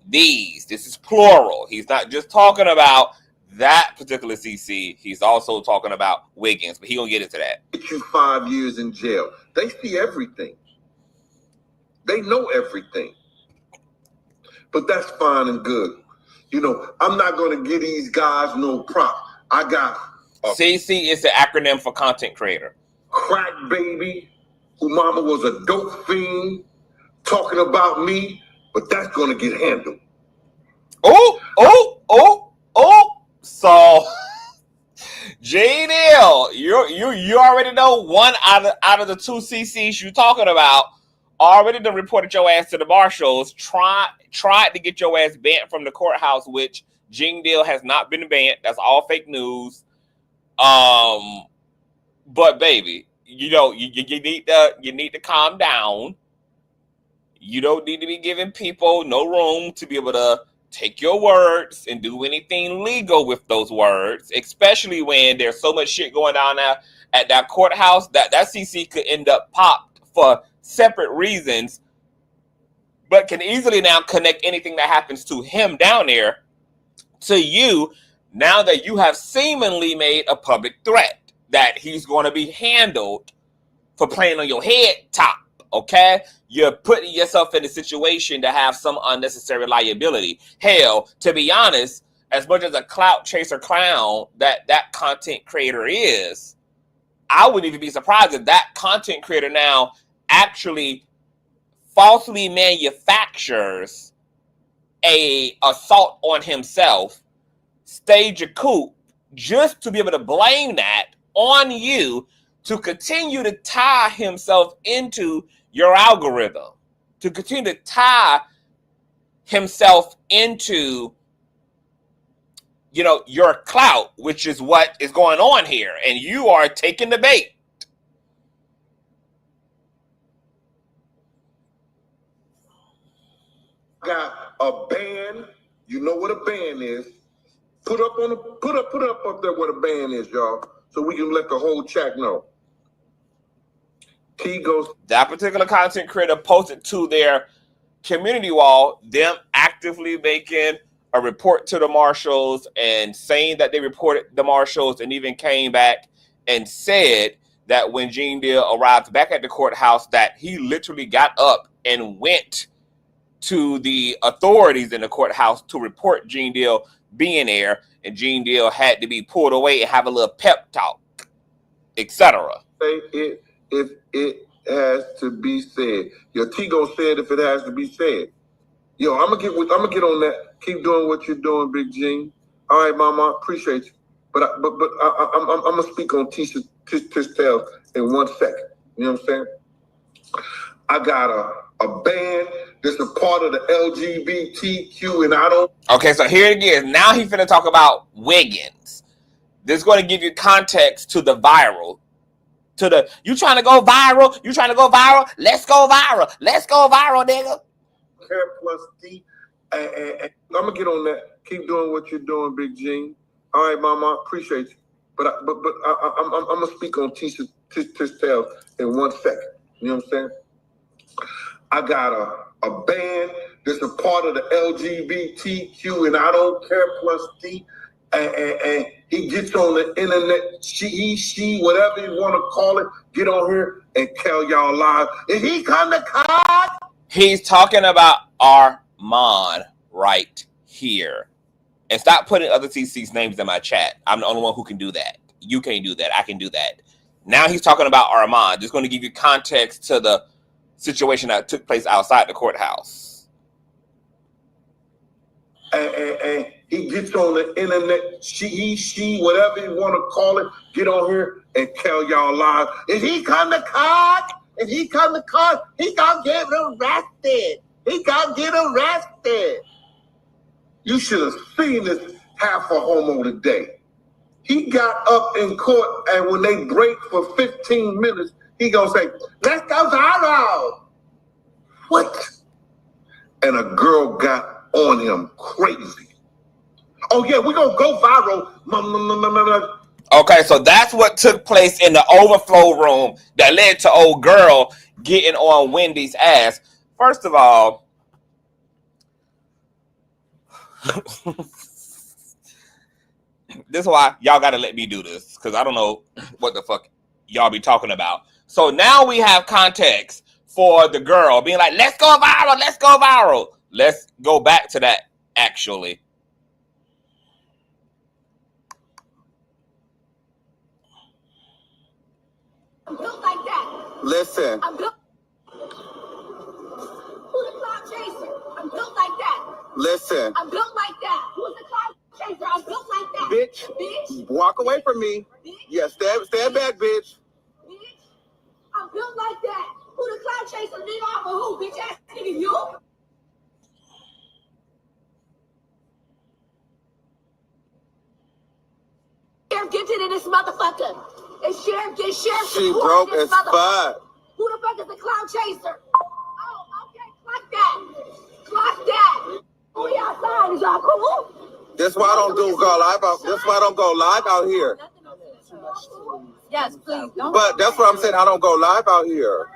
This is plural. He's not just talking about that particular CC. He's also talking about Wiggins, but he gonna get into that. Get you 5 years in jail. They see everything. They know everything. But that's fine and good. You know, I'm not going to give these guys no prop. I got CC is the acronym for content creator. Crack baby, who mama was a dope fiend, talking about me, but that's going to get handled. Oh. So, JDL, you already know one out of the 2 CCs you talking about already done reported your ass to the marshals, tried to get your ass banned from the courthouse, which Gene Deal has not been banned. That's all fake news. But baby, you know, you need to calm down. You don't need to be giving people no room to be able to take your words and do anything legal with those words, especially when there's so much shit going on now at that courthouse that CC could end up popped for separate reasons, but can easily now connect anything that happens to him down there to you, now that you have seemingly made a public threat that he's going to be handled for playing on your head top. Okay, you're putting yourself in a situation to have some unnecessary liability. Hell, to be honest, as much as a clout chaser clown that content creator is, I wouldn't even be surprised if that content creator now actually falsely manufactures a assault on himself, stage a coup, just to be able to blame that on you, to continue to tie himself into your algorithm, to continue to tie himself into, you know, your clout, which is what is going on here. And you are taking the bait. Got a band. You know what a band is. Put up there what a band is, y'all, so we can let the whole chat know. T goes. That particular content creator posted to their community wall them actively making a report to the marshals and saying that they reported the marshals, and even came back and said that when Gene Deal arrived back at the courthouse that he literally got up and went to the authorities in the courthouse to report Gene Deal being there, and Gene Deal had to be pulled away and have a little pep talk, etc. If it has to be said. Your Tigo said if it has to be said. Yo, I'm gonna get on that. Keep doing what you're doing, Big Gene. All right, Mama, appreciate you. But I'm gonna speak on Tisa Tell in 1 second. You know what I'm saying? I got a band that's a part of the LGBTQ, and I don't. Okay, so here it is. Now he's finna talk about Wiggins. This is going to give you context to the viral. To the, you trying to go viral? You trying to go viral? Let's go viral. Let's go viral, nigga. Care plus D. And I'm gonna get on that. Keep doing what you're doing, Big Gene. All right, Mama, appreciate you. But I'm gonna speak on Tisa Tell in 1 second. You know what I'm saying? I got a band that's a part of the LGBTQ, and I don't care plus D. And he gets on the internet, she, whatever you want to call it, get on here and tell y'all live. If he come to card, he's talking about Armon right here. And stop putting other CC's names in my chat. I'm the only one who can do that. You can't do that. I can do that. Now he's talking about Armon. Just going to give you context to the situation that took place outside the courthouse. And he gets on the internet, she, whatever you want to call it, get on here and tell y'all live. If he come to card, he gonna get arrested. He gonna get arrested. You should have seen this half a homo today. He got up in court, and when they break for 15 minutes, he gonna say, let's go viral. What? And a girl got on him crazy. Oh yeah, we're gonna go viral. Okay, so that's what took place in the overflow room that led to old girl getting on Wendy's ass. First of all, this is why y'all gotta let me do this, because I don't know what the fuck y'all be talking about. So now we have context for the girl being like, let's go viral, let's go viral. Let's go back to that, actually. I'm built like that. Listen. I'm built. Who's the cloud chaser? I'm built like that. Listen. I'm built like that. Who's the cloud chaser? I'm built like that. Bitch. Walk away from me. Bitch. Yeah, stand back, bitch. Bitch. I'm built like that. Who the cloud chaser? Nigga off of who? Bitch ass nigga, you? Sheriff gifted in this motherfucker. It's Sheriff get Sheriff. She broke as fuck. Who the fuck is the cloud chaser? Oh, okay, clock that. Clock that. We outside, is y'all cool? That's why I don't go live out. That's why I don't go live out here. Yes, please. But that's what I'm saying. I don't go live out here.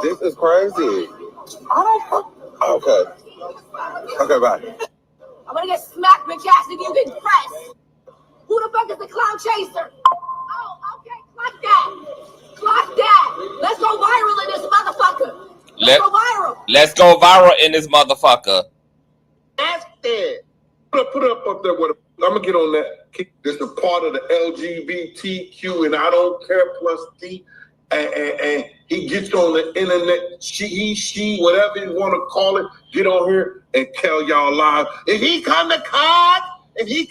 This is crazy. Okay. Okay, bye. I'm gonna get smacked, bitch ass if you get pressed. Who the fuck is the clown chaser? Oh, okay, clock that. Clock that. Let's go viral in this motherfucker. Let's go viral. Let's go viral in this motherfucker. That's it. Put up there with I'm gonna get on that. This is a part of the LGBTQ, and I don't care plus D. and he gets on the internet, she, whatever you want to call it, get on here and tell y'all live. If he come to court, he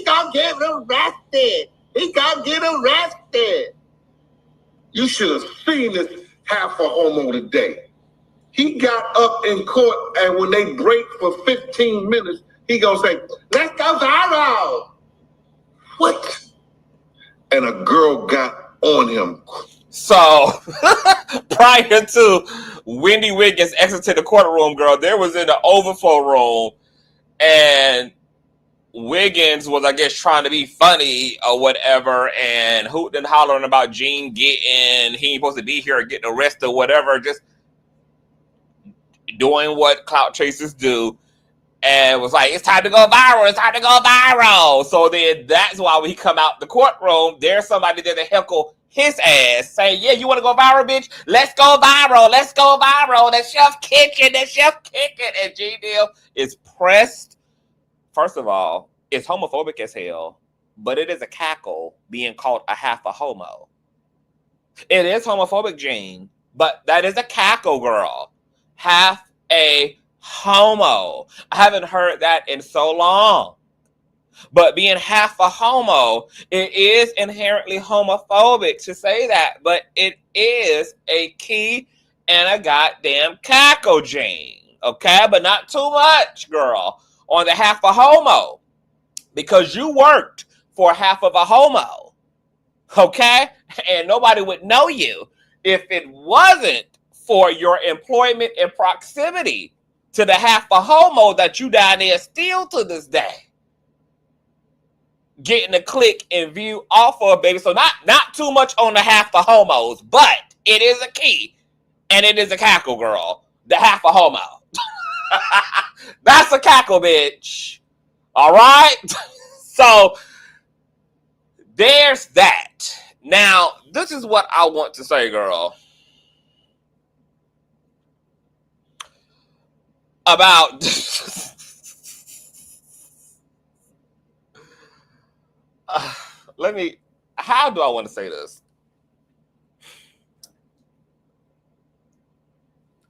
gonna get arrested. He gonna get arrested. You should have seen this half a homo today. He got up in court, and when they break for 15 minutes, he gonna say, let's go viral. What? And a girl got on him. So, prior to Wendy Wiggins exiting the courtroom, girl, there was in the overflow room, and Wiggins was, I guess, trying to be funny or whatever, and hooting and hollering about Gene getting, he ain't supposed to be here or getting arrested or whatever, just doing what clout chasers do, and was like, it's time to go viral, it's time to go viral. So then that's why when he come out the courtroom, there's somebody there to heckle his ass, saying, yeah, you want to go viral, bitch? Let's go viral, let's go viral. The chef kicking, and G Deal is pressed. First of all, it's homophobic as hell, but it is a cackle being called a half a homo. It is homophobic, Gene, but that is a cackle, girl. Half a homo. I haven't heard that in so long. But being half a homo, it is inherently homophobic to say that, but it is a key and a goddamn cackle, Gene. Okay, but not too much, girl, on the half a homo, because you worked for half of a homo. Okay, and nobody would know you if it wasn't for your employment and proximity to the half a homo that you down there still to this day getting a click and view off of, baby. So not too much on the half a homos, but it is a key and it is a cackle, girl. The half a homo. That's a cackle, bitch. All right. So there's that. Now, this is what I want to say, girl, about how do I want to say this?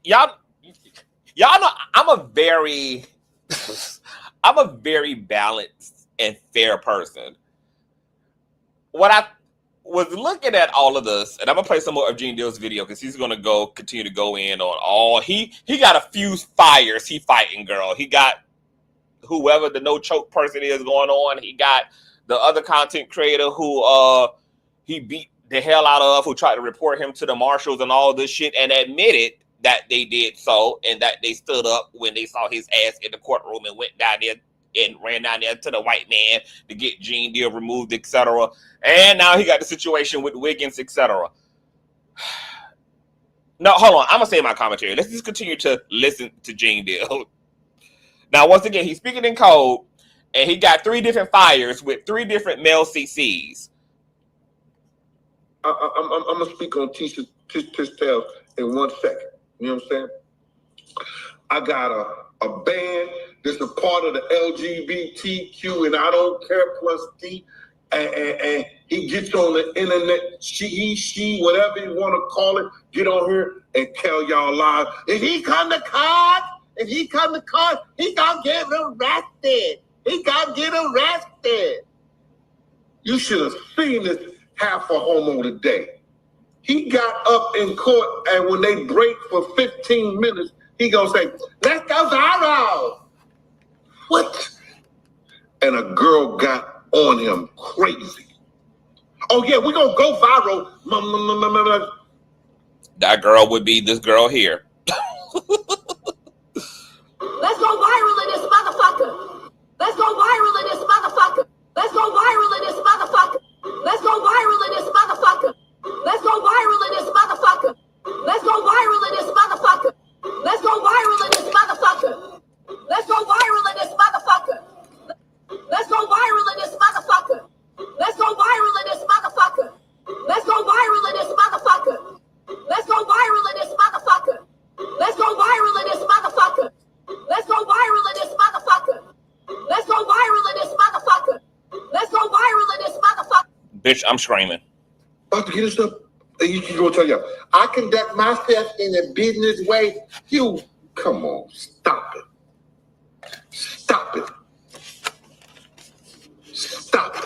Y'all know I'm a very balanced and fair person. What I was looking at all of this, and I'm gonna play some more of Gene Deal's video because he's gonna continue to go in on all he got a few fires he fighting, girl. He got whoever the no choke person is going on. He got the other content creator who he beat the hell out of, who tried to report him to the marshals and all this shit, and admitted that they did so, and that they stood up when they saw his ass in the courtroom and went down there and ran down there to the white man to get Gene Deal removed, etc. And now he got the situation with Wiggins, etc. No, hold on. I'm going to say my commentary. Let's just continue to listen to Gene Deal. Now, once again, he's speaking in code, and he got 3 different fires with 3 different male CCs. I'm going to speak on Tisa's tale in 1 second. You know what I'm saying? I got a band that's a part of the LGBTQ and I don't care plus D. And he gets on the internet, she, whatever you want to call it, get on here and tell y'all live. If he come to court, he gonna get arrested. He gonna get arrested. You should have seen this half a homo today. He got up in court, and when they break for 15 minutes, he gonna say, let's go viral. What? And a girl got on him crazy. Oh yeah, we're gonna go viral. That girl would be this girl here. Let's go viral in this motherfucker. Let's go viral in this motherfucker. Let's go viral in this motherfucker. Let's go viral in this motherfucker. Let's go viral in this motherfucker. Let's go viral in this motherfucker. Let's go viral in this motherfucker. Let's go viral in this motherfucker. Let's go viral in this motherfucker. Let's go viral in this motherfucker. Let's go viral in this motherfucker. Let's go viral in this motherfucker. Let's go viral in this motherfucker. Let's go viral in this motherfucker. Let's go viral in this motherfucker. Let's go viral in this motherfucker. Bitch, I'm screaming. About to get us up And you can go tell you, I conduct myself in a business way. You, come on, stop it. Stop it. Stop it.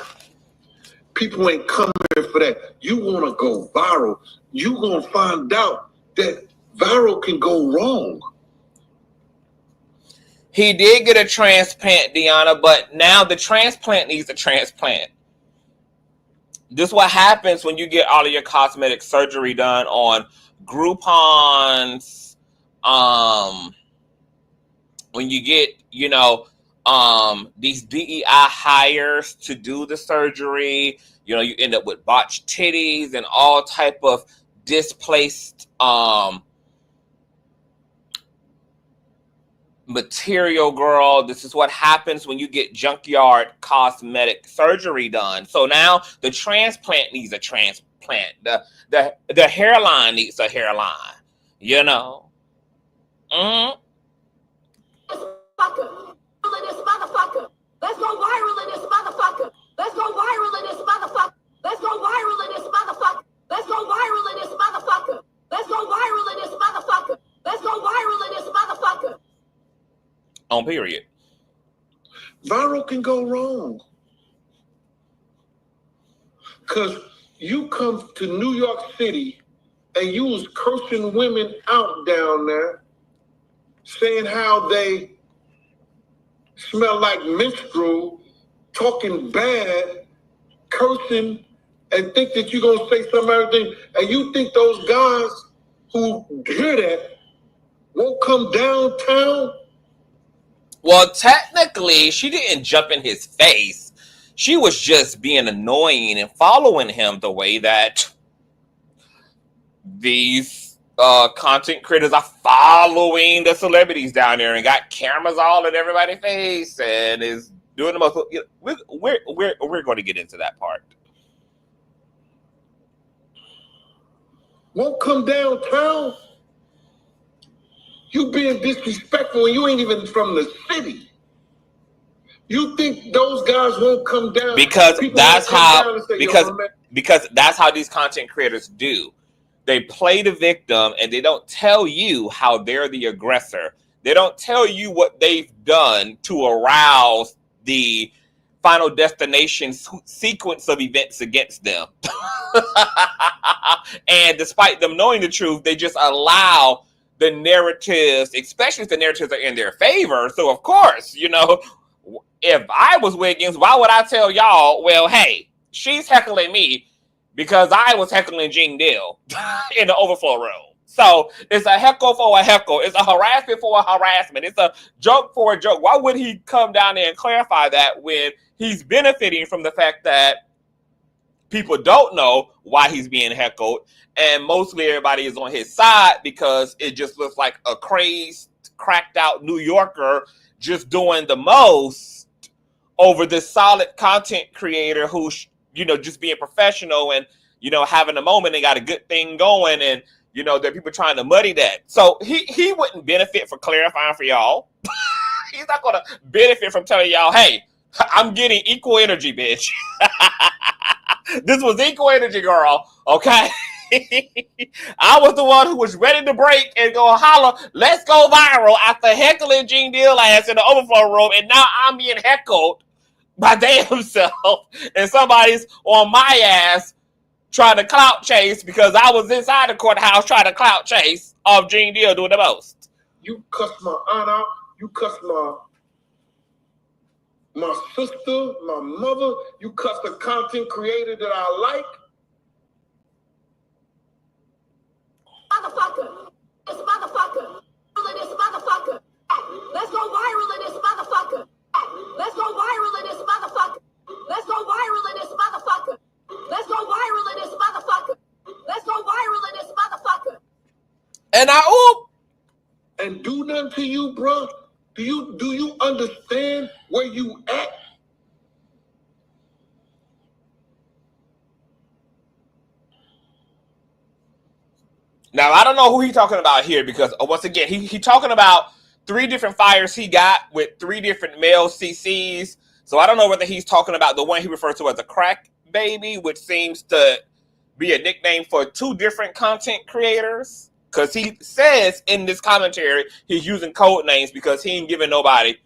People ain't coming for that. You want to go viral. You going to find out that viral can go wrong. He did get a transplant, Deanna, but now the transplant needs a transplant. This is what happens when you get all of your cosmetic surgery done on Groupons. When you get, you know, these DEI hires to do the surgery, you know, you end up with botched titties and all type of displaced material, girl. This is what happens when you get junkyard cosmetic surgery done. So now the transplant needs a transplant. The hairline needs a hairline, you know. This motherfucker. Let's go viral in this motherfucker. Let's go viral in this motherfucker. Let's go viral in this motherfucker. Let's go viral in this motherfucker. Let's go viral in this motherfucker. Let's go viral in this motherfucker. On period. Viral can go wrong. Because you come to New York City and you was cursing women out down there, saying how they smell like menstrual, talking bad, cursing, and think that you're going to say some other thing. And you think those guys who hear that won't come downtown? Well, technically, she didn't jump in his face. She was just being annoying and following him the way that these content creators are following the celebrities down there and got cameras all in everybody's face and is doing the most. You know, we're going to get into that part. Won't come downtown? You being disrespectful and you ain't even from the city. You think those guys won't come down? Because that's how, say, because that's how these content creators do. They play the victim and they don't tell you how they're the aggressor. They don't tell you what they've done to arouse the Final Destination sequence of events against them. And despite them knowing the truth, they just allow the narratives, especially if the narratives are in their favor. So, of course, you know, if I was Wiggins, why would I tell y'all, well, hey, she's heckling me because I was heckling Gene Deal in the overflow room. So it's a heckle for a heckle. It's a harassment for a harassment. It's a joke for a joke. Why would he come down there and clarify that when he's benefiting from the fact that people don't know why he's being heckled? And mostly everybody is on his side because it just looks like a crazed, cracked out New Yorker just doing the most over this solid content creator who's, you know, just being professional and, you know, having a moment and got a good thing going. And, you know, there are people trying to muddy that. So he wouldn't benefit from clarifying for y'all. He's not going to benefit from telling y'all, hey, I'm getting equal energy, bitch. This was equal energy, girl. Okay. I was the one who was ready to break and go holler, let's go viral after heckling Gene Deal ass in the overflow room. And now I'm being heckled by damn self. And somebody's on my ass trying to clout chase because I was inside the courthouse trying to clout chase of Gene Deal doing the most. You cuss my aunt out. You cuss my sister, my mother. You cuss the content creator that I like. Motherfucker. This motherfucker. This motherfucker. Let's go viral in this motherfucker. Let's go viral in this motherfucker. Let's go viral in this motherfucker. Let's go viral in this motherfucker. Let's go viral in this motherfucker. And and do nothing to you, bro. Do you understand where you at? Now, I don't know who he's talking about here because, once again, he talking about 3 different fires he got with 3 different male CCs. So I don't know whether he's talking about the one he refers to as a crack baby, which seems to be a nickname for two different content creators? Because he says in this commentary he's using code names because he ain't giving nobody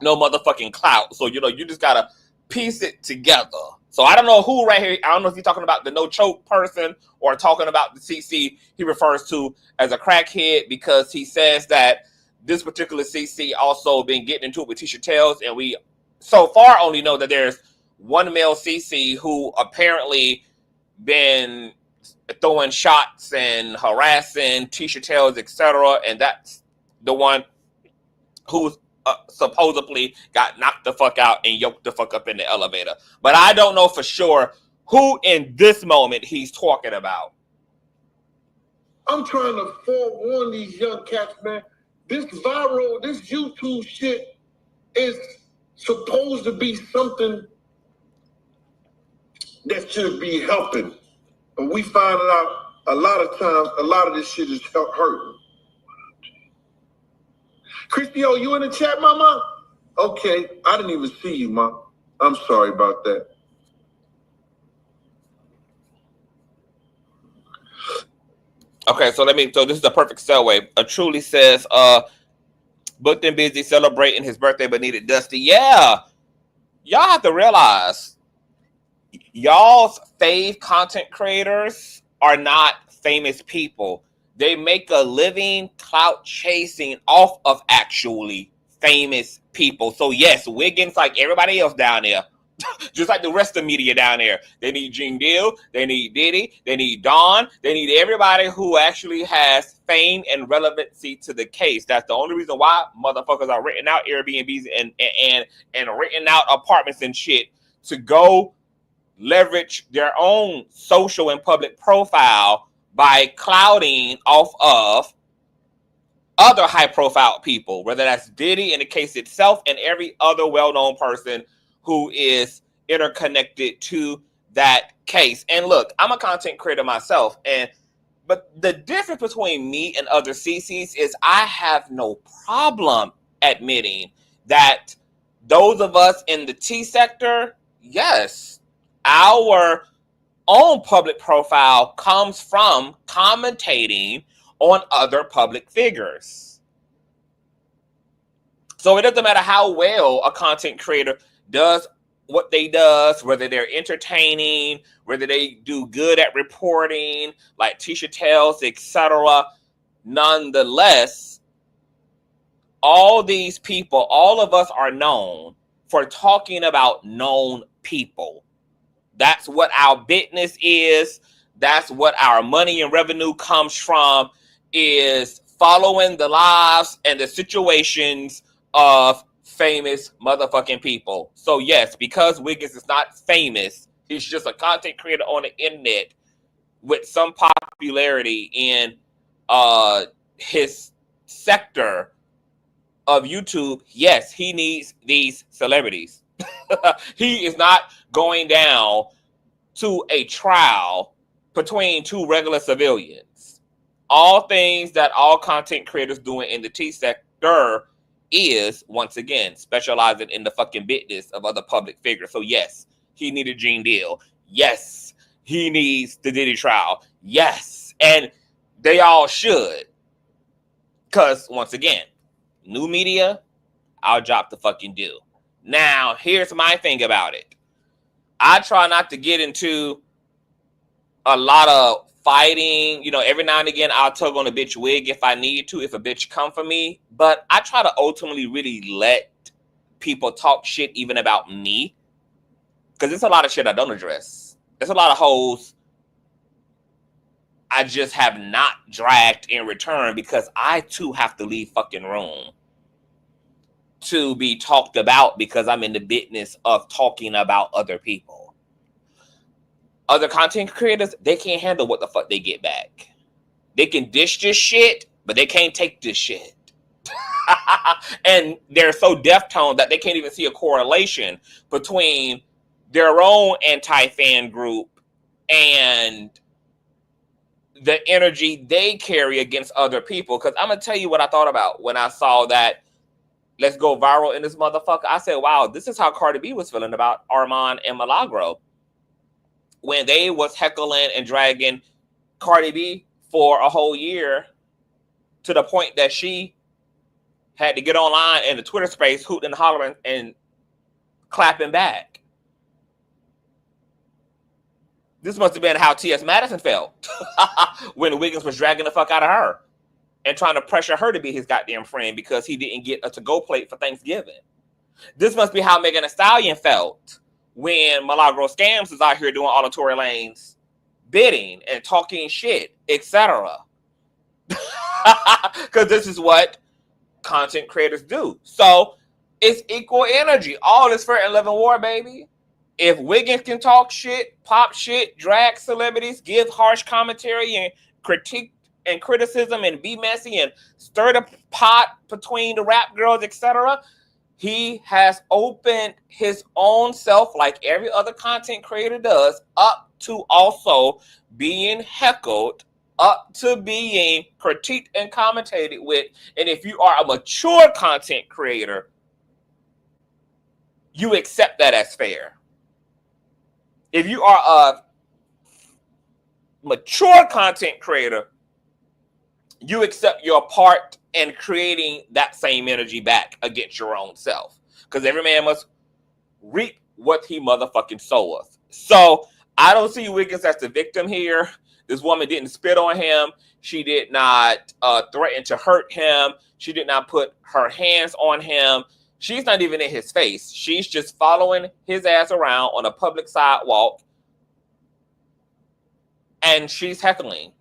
no motherfucking clout. So, you know, you just gotta piece it together. So I don't know who right here, I don't know if he's talking about the no choke person or talking about the CC he refers to as a crackhead, because he says that this particular CC also been getting into it with Tisha Tales, and we so far only know that there's one male CC who apparently been throwing shots and harassing Tisha Tales, etc., and that's the one who's supposedly got knocked the fuck out and yoked the fuck up in the elevator. But I don't know for sure who in this moment he's talking about. I'm trying to forewarn these young cats, man. This viral, this YouTube shit is supposed to be something that should be helping. And we find out a lot of times, a lot of this shit is hurting. Christy, oh, you in the chat, mama? Okay, I didn't even see you, ma. I'm sorry about that. Okay, so this is the perfect segue. Truly says, booked and busy celebrating his birthday but needed Dusty. Yeah, y'all have to realize, y'all's fave content creators are not famous people. They make a living clout chasing off of actually famous people. So yes, Wiggins, like everybody else down there, just like the rest of the media down there, they need Gene Deal, they need Diddy, they need Don, they need everybody who actually has fame and relevancy to the case. That's the only reason why motherfuckers are renting out Airbnbs and renting out apartments and shit to go leverage their own social and public profile by clouding off of other high-profile people, whether that's Diddy in the case itself and every other well-known person who is interconnected to that case. And look, I'm a content creator myself, but the difference between me and other CCs is I have no problem admitting that those of us in the T sector, yes, our own public profile comes from commentating on other public figures. So it doesn't matter how well a content creator does what they does, whether they're entertaining, whether they do good at reporting, like Tisha Tales, etc. Nonetheless, all these people, all of us are known for talking about known people. That's what our business is. That's what our money and revenue comes from, is following the lives and the situations of famous motherfucking people. So yes, because Wiggins is not famous, he's just a content creator on the internet with some popularity in his sector of YouTube. Yes, he needs these celebrities. He is not going down to a trial between two regular civilians. All things that all content creators doing in the T sector is, once again, specializing in the fucking business of other public figures. So yes, he needed Gene Deal. Yes, he needs the Diddy trial. Yes, and they all should. Because, once again, new media, our job to fucking do. Now, here's my thing about it. I try not to get into a lot of fighting. You know, every now and again, I'll tug on a bitch wig if I need to, if a bitch come for me. But I try to ultimately really let people talk shit even about me. Because there's a lot of shit I don't address. There's a lot of hoes I just have not dragged in return because I, too, have to leave fucking room to be talked about because I'm in the business of talking about other people. Other content creators, they can't handle what the fuck they get back. They can dish this shit, but they can't take this shit. And they're so deaf-toned that they can't even see a correlation between their own anti-fan group and the energy they carry against other people. Because I'm going to tell you what I thought about when I saw that let's go viral in this motherfucker. I said, wow, this is how Cardi B was feeling about Armon and Milagro. when they was heckling and dragging Cardi B for a whole year to the point that she had to get online in the Twitter space, hooting and hollering and clapping back. This must have been how T.S. Madison felt when Wiggins was dragging the fuck out of her and trying to pressure her to be his goddamn friend because he didn't get a to-go plate for Thanksgiving. This must be how Megan Thee Stallion felt when Milagro Scams is out here doing all of Tory Lane's bidding and talking shit, etc. Because this is what content creators do. So it's equal energy. All is fair in love and war, baby. If Wiggins can talk shit, pop shit, drag celebrities, give harsh commentary and critique and criticism and be messy and stir the pot between the rap girls, etc., he has opened his own self, like every other content creator does, up to also being heckled, up to being critiqued and commentated with. And if you are a mature content creator, you accept that as fair. If you are a mature content creator, you accept your part in creating that same energy back against your own self. Because every man must reap what he motherfucking soweth. So I don't see Wiggins as the victim here. This woman didn't spit on him. She did not threaten to hurt him. She did not put her hands on him. She's not even in his face. She's just following his ass around on a public sidewalk. And she's heckling.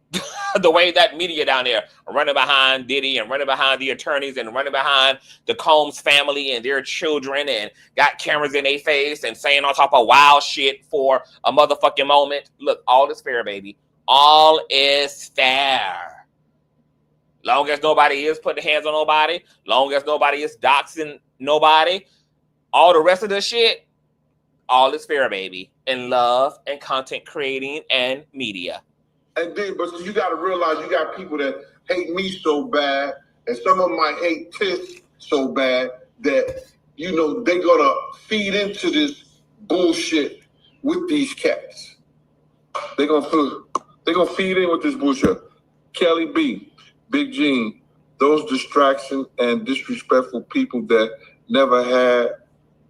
The way that media down there are running behind Diddy and running behind the attorneys and running behind the Combs family and their children and got cameras in their face and saying all type of wild shit for a motherfucking moment. Look, all is fair, baby. All is fair. Long as nobody is putting hands on nobody, long as nobody is doxing nobody, all the rest of the shit, all is fair, baby. In love and content creating and media. And then, but you got to realize you got people that hate me so bad, and some of them might hate Tis so bad that, you know, they're going to feed into this bullshit with these cats. They're going to feed in with this bullshit. Kelly B, Big Gene, those distraction and disrespectful people that never had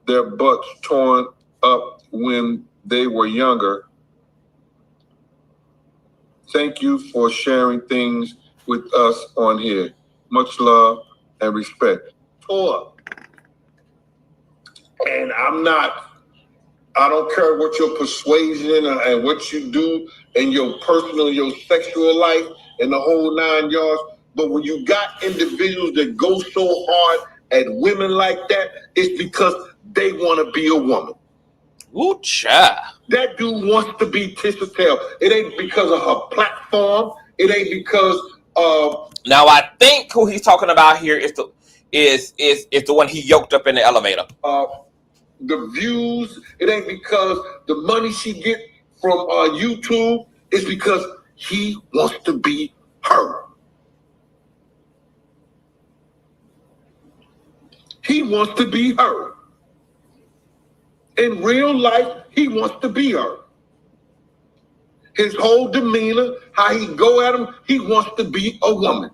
their butts torn up when they were younger. Thank you for sharing things with us on here. Much love and respect. And I don't care what your persuasion and what you do in your personal, your sexual life and the whole 9 yards. But when you got individuals that go so hard at women like that, it's because they want to be a woman. Ooh, child. That dude wants to be Tisa Tail. It ain't because of her platform. It ain't because of. Now I think who he's talking about here is the one he yoked up in the elevator. The views. It ain't because the money she get from YouTube. It's because he wants to be her. He wants to be her. In real life, he wants to be her. His whole demeanor, how he go at him, he wants to be a woman.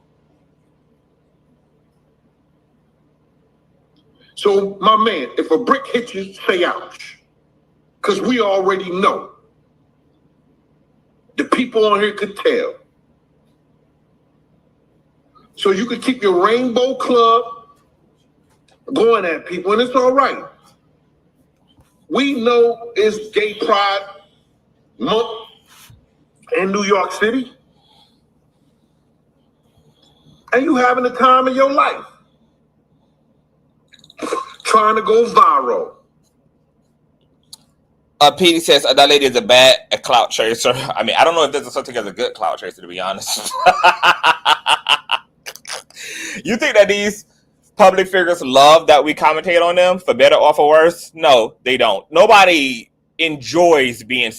So, my man, if a brick hits you, say ouch. Because we already know. The people on here could tell. So you could keep your rainbow club going at people, and it's all right. We know it's Gay Pride Month in New York City. And you having the time of your life. Trying to go viral. Petey says that lady is a clout chaser. I mean, I don't know if there's such thing as a good clout chaser, to be honest. You think that these public figures love that we commentate on them, for better or for worse? No, they don't. Nobody enjoys being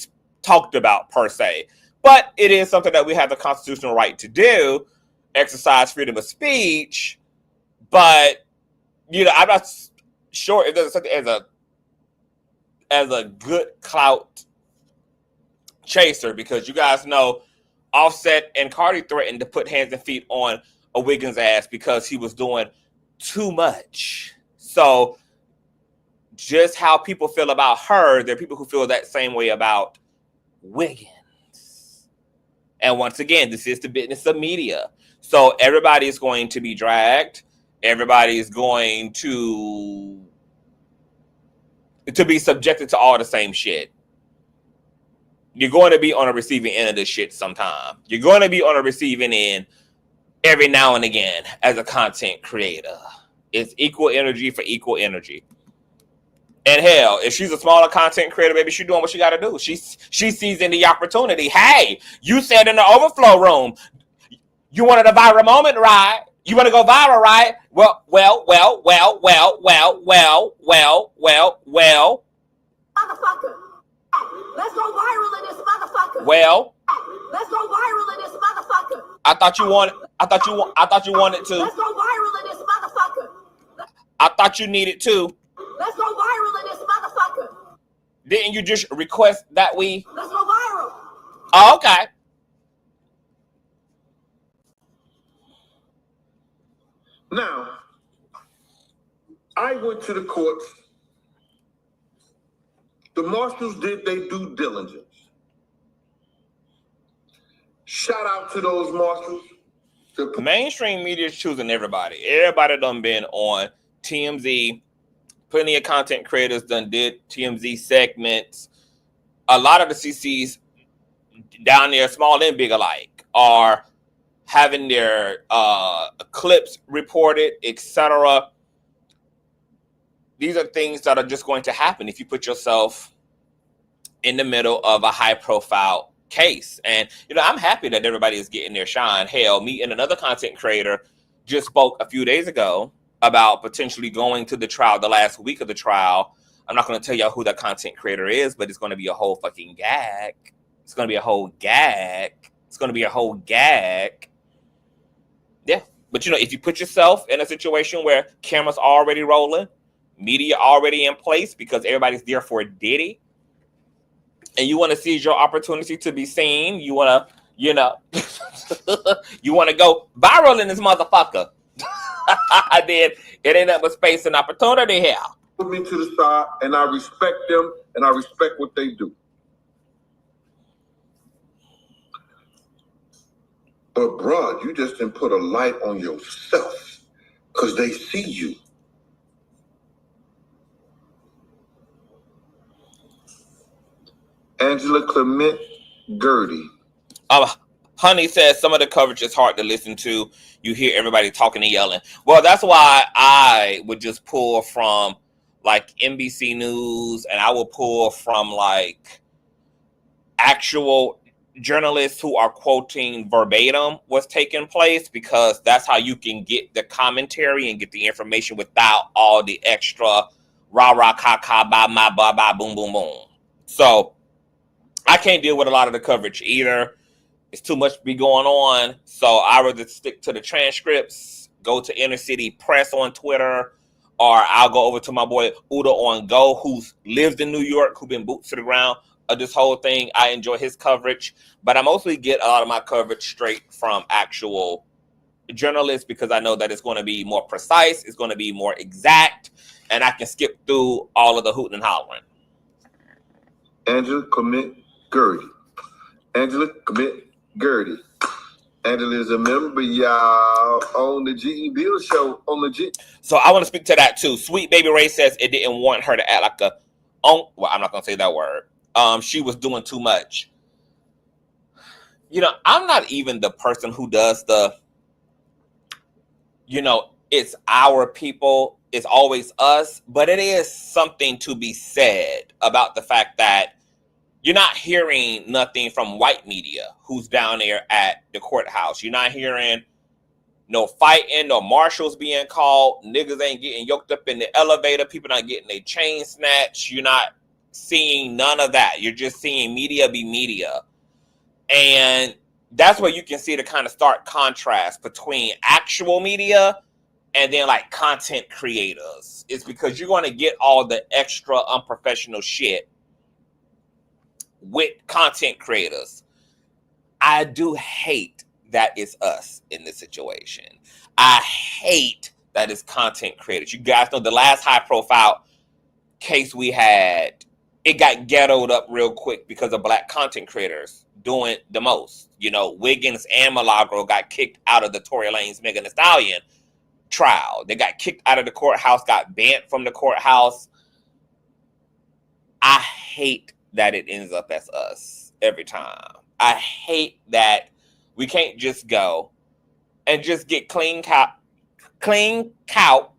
talked about, per se. But it is something that we have the constitutional right to do, exercise freedom of speech. But, you know, I'm not sure if there's something as a good clout chaser, because you guys know Offset and Cardi threatened to put hands and feet on a Wiggins ass because he was doing too much. So just how people feel about her, there are people who feel that same way about Wiggins. And once again, this is the business of media. So everybody is going to be dragged. Everybody is going to be subjected to all the same shit. You're going to be on a receiving end of this shit sometime. You're going to be on a receiving end every now and again as a content creator. It's equal energy for equal energy. And hell, if she's a smaller content creator, maybe she's doing what she got to do. She sees in the opportunity. Hey, you said in the overflow room, you wanted a viral moment, right? You want to go viral, right? Well. Motherfucker. Let's go viral in this motherfucker. Well. Let's go viral in this motherfucker. I thought you wanted to. Let's go viral in this motherfucker. I thought you needed to. Let's go viral in this motherfucker. Didn't you just request that we? Let's go viral. Oh, okay. Now, I went to the courts. The marshals did their due diligence. Shout out to those marshals. The mainstream media is choosing everybody. Everybody done been on TMZ. Plenty of content creators done did TMZ segments. A lot of the CCs down there, small and big alike, are having their clips reported, etc. These are things that are just going to happen if you put yourself in the middle of a high-profile case. And, you know, I'm happy that everybody is getting their shine. Hell, me and another content creator just spoke a few days ago about potentially going to the trial, the last week of the trial. I'm not going to tell y'all who that content creator is, but it's going to be a whole fucking gag. It's going to be a whole gag. It's going to be a whole gag. Yeah. But, you know, if you put yourself in a situation where cameras already rolling, media already in place because everybody's there for Diddy, and you want to seize your opportunity to be seen, you want to, you know, you want to go viral in this motherfucker, then it ain't nothing but space and opportunity here. Put me to the side, and I respect them, and I respect what they do. But, bruh, you just didn't put a light on yourself because they see you. Angela Clement Gertie. Honey says some of the coverage is hard to listen to. You hear everybody talking and yelling. Well, that's why I would just pull from like NBC News, and I will pull from like actual journalists who are quoting verbatim what's taking place, because that's how you can get the commentary and get the information without all the extra rah rah ka ka ba ma ba ba boom boom boom. So I can't deal with a lot of the coverage either. It's too much to be going on. So I rather stick to the transcripts, go to Inner City Press on Twitter, or I'll go over to my boy Uda on Go, who's lived in New York, who been boots to the ground of this whole thing. I enjoy his coverage, but I mostly get a lot of my coverage straight from actual journalists because I know that it's going to be more precise, it's going to be more exact, and I can skip through all of the hooting and hollering. Angela Clement Gertie. Angela Clement Gertie. Angela is a member, y'all, on the G.E. Bill show on the G. So I want to speak to that too. Sweet Baby Ray says it didn't want her to act like a, well, I'm not going to say that word. She was doing too much. You know, I'm not even the person who does the, you know, it's our people, it's always us, but it is something to be said about the fact that you're not hearing nothing from white media who's down there at the courthouse. You're not hearing no fighting, no marshals being called. Niggas ain't getting yoked up in the elevator. People not getting their chain snatched. You're not seeing none of that. You're just seeing media be media. And that's where you can see the kind of stark contrast between actual media and then like content creators. It's because you're going to get all the extra unprofessional shit with content creators. I do hate that it's us in this situation. I hate that it's content creators. You guys know the last high profile case we had, it got ghettoed up real quick because of black content creators doing the most. You know, Wiggins and Milagro got kicked out of the Tory Lanez Megan Thee Stallion trial. They got kicked out of the courthouse, got banned from the courthouse. I hate that it ends up as us every time. I hate that we can't just go and just get clean clout,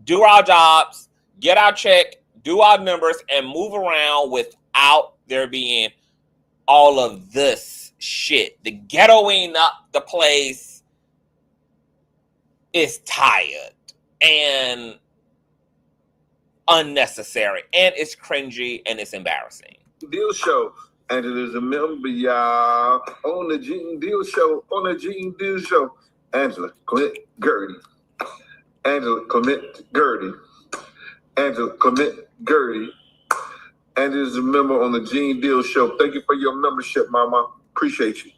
do our jobs, get our check, do our numbers, and move around without there being all of this shit. The ghettoing up the place is tired and unnecessary, and it's cringy and it's embarrassing. Deal show. Angela's a member, y'all, on the Gene Deal show, Angela, commit Gertie. Angela, commit Gertie. Angela, commit Gertie. Angela's a member on the Gene Deal show. Thank you for your membership, mama. Appreciate you.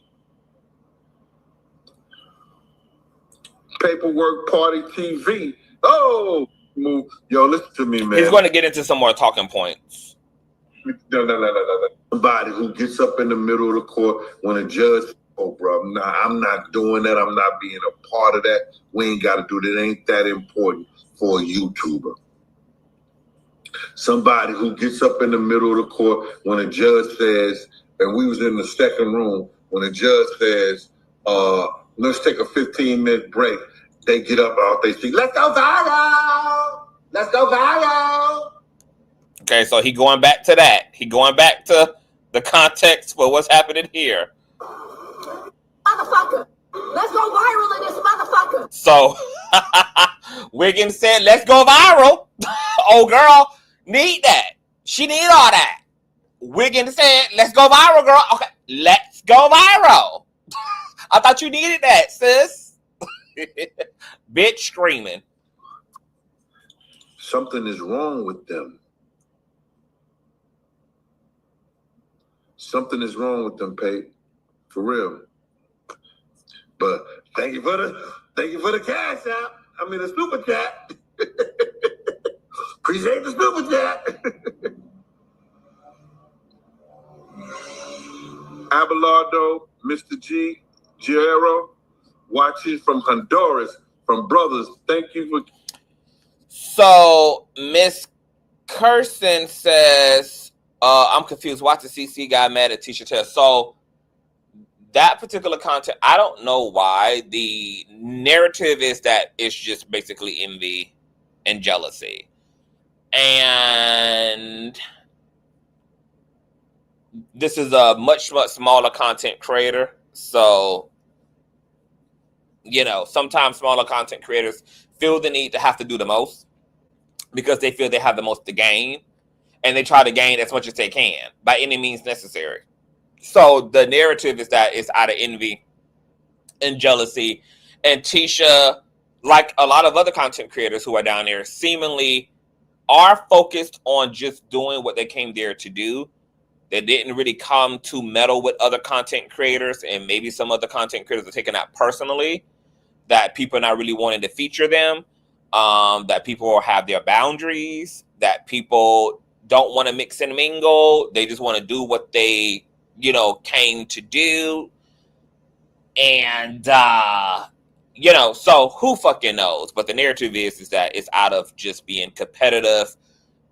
Paperwork Party TV. Oh, move. Yo, listen to me, man. He's going to get into some more talking points. No. Somebody who gets up in the middle of the court when a judge, oh, bro, nah, I'm not doing that. I'm not being a part of that. We ain't got to do that. It ain't that important for a YouTuber. Somebody who gets up in the middle of the court when a judge says, and we was in the second room, when a judge says, let's take a 15-minute break. They get up out they see, let's go viral. Let's go viral. Okay, so he going back to that. He going back to the context for what's happening here. Motherfucker, let's go viral in this motherfucker. So Wiggins said, let's go viral. Oh, girl, need that. She need all that. Wiggins said, let's go viral, girl. Okay, let's go viral. I thought you needed that, sis. Bitch screaming. Something is wrong with them. Something is wrong with them, Pate. For real. But thank you for the cash app. I mean the super chat. Appreciate the super chat. Abelardo, Mr. G, Giero, watching from Honduras, from brothers. Thank you for. So Miss Kirsten says, I'm confused. Watch the CC guy mad at Tisha Test. So that particular content, I don't know why. The narrative is that it's just basically envy and jealousy. And this is a much, much smaller content creator. So, you know, sometimes smaller content creators feel the need to have to do the most because they feel they have the most to gain. And they try to gain as much as they can by any means necessary. So the narrative is that it's out of envy and jealousy. And Tisha, like a lot of other content creators who are down there, seemingly are focused on just doing what they came there to do. They didn't really come to meddle with other content creators. And maybe some other content creators are taking that personally, that people are not really wanting to feature them, that people have their boundaries, that people don't want to mix and mingle. They just want to do what they, you know, came to do. And, you know, so who fucking knows? But the narrative is that it's out of just being competitive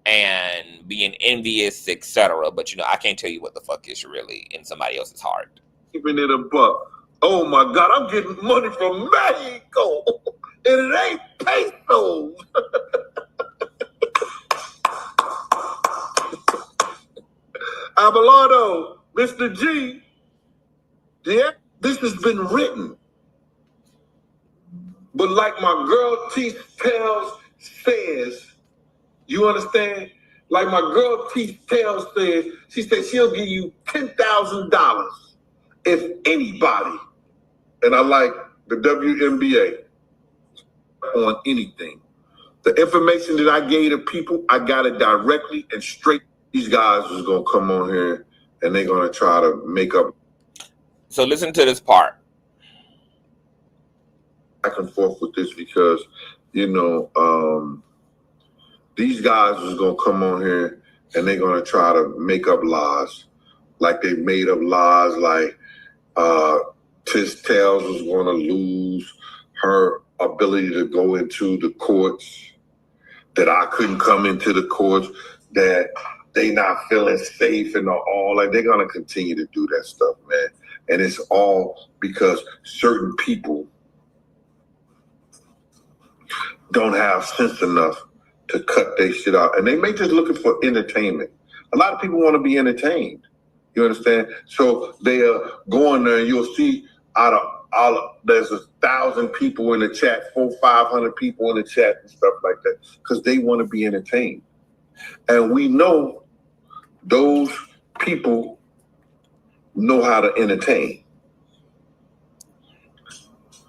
and being envious, etc. But, you know, I can't tell you what the fuck is really in somebody else's heart. Keeping it a buck. Oh my God, I'm getting money from Mexico. And it ain't pesos. Abelardo, Mr. G, yeah, this has been written. But like my girl Tisa says, you understand? Like my girl Tisa says, she said she'll give you $10,000 if anybody, and I like the WNBA, on anything. The information that I gave to people, I got it directly and straight these guys is gonna come on here and they're gonna try to make up. So listen to this part. Back and forth with this because, you know, these guys is gonna come on here and they're gonna try to make up lies, like they made up lies, like Tis Tails was gonna lose her ability to go into the courts, that I couldn't come into the courts, that they not feeling safe and all. Like, they're gonna continue to do that stuff, man. And it's all because certain people don't have sense enough to cut their shit out. And they may just looking for entertainment. A lot of people want to be entertained. You understand? So they are going there and you'll see there's 1,000 people in the chat, 400-500 people in the chat and stuff like that, because they want to be entertained. And we know those people know how to entertain.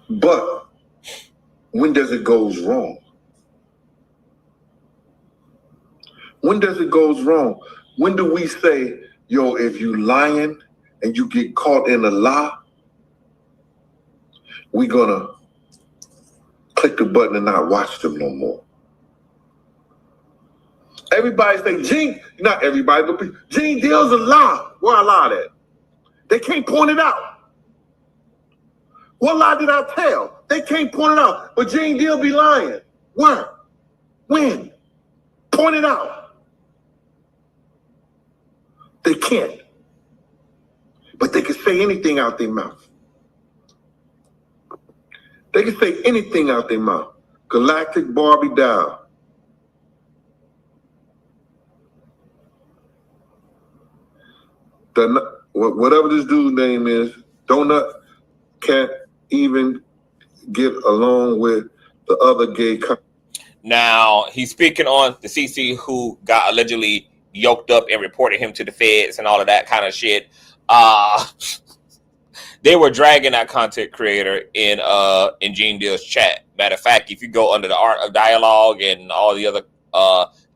But when does it goes wrong? When does it goes wrong? When do we say, yo, if you lying and you get caught in a lie, we gonna click the button and not watch them no more? Everybody say, Gene, not everybody, but Gene Deal's a lie. Where I lied at? They can't point it out. What lie did I tell? They can't point it out. But Gene Deal be lying. Where? When? Point it out. They can't. But they can say anything out their mouth. They can say anything out their mouth. Galactic Barbie down. Whatever this dude's name is, Donut can't even get along with the other gay. Now, he's speaking on the CC who got allegedly yoked up and reported him to the feds and all of that kind of shit. They were dragging that content creator in Gene Deal's chat. Matter of fact, if you go under the Art of Dialogue and all the other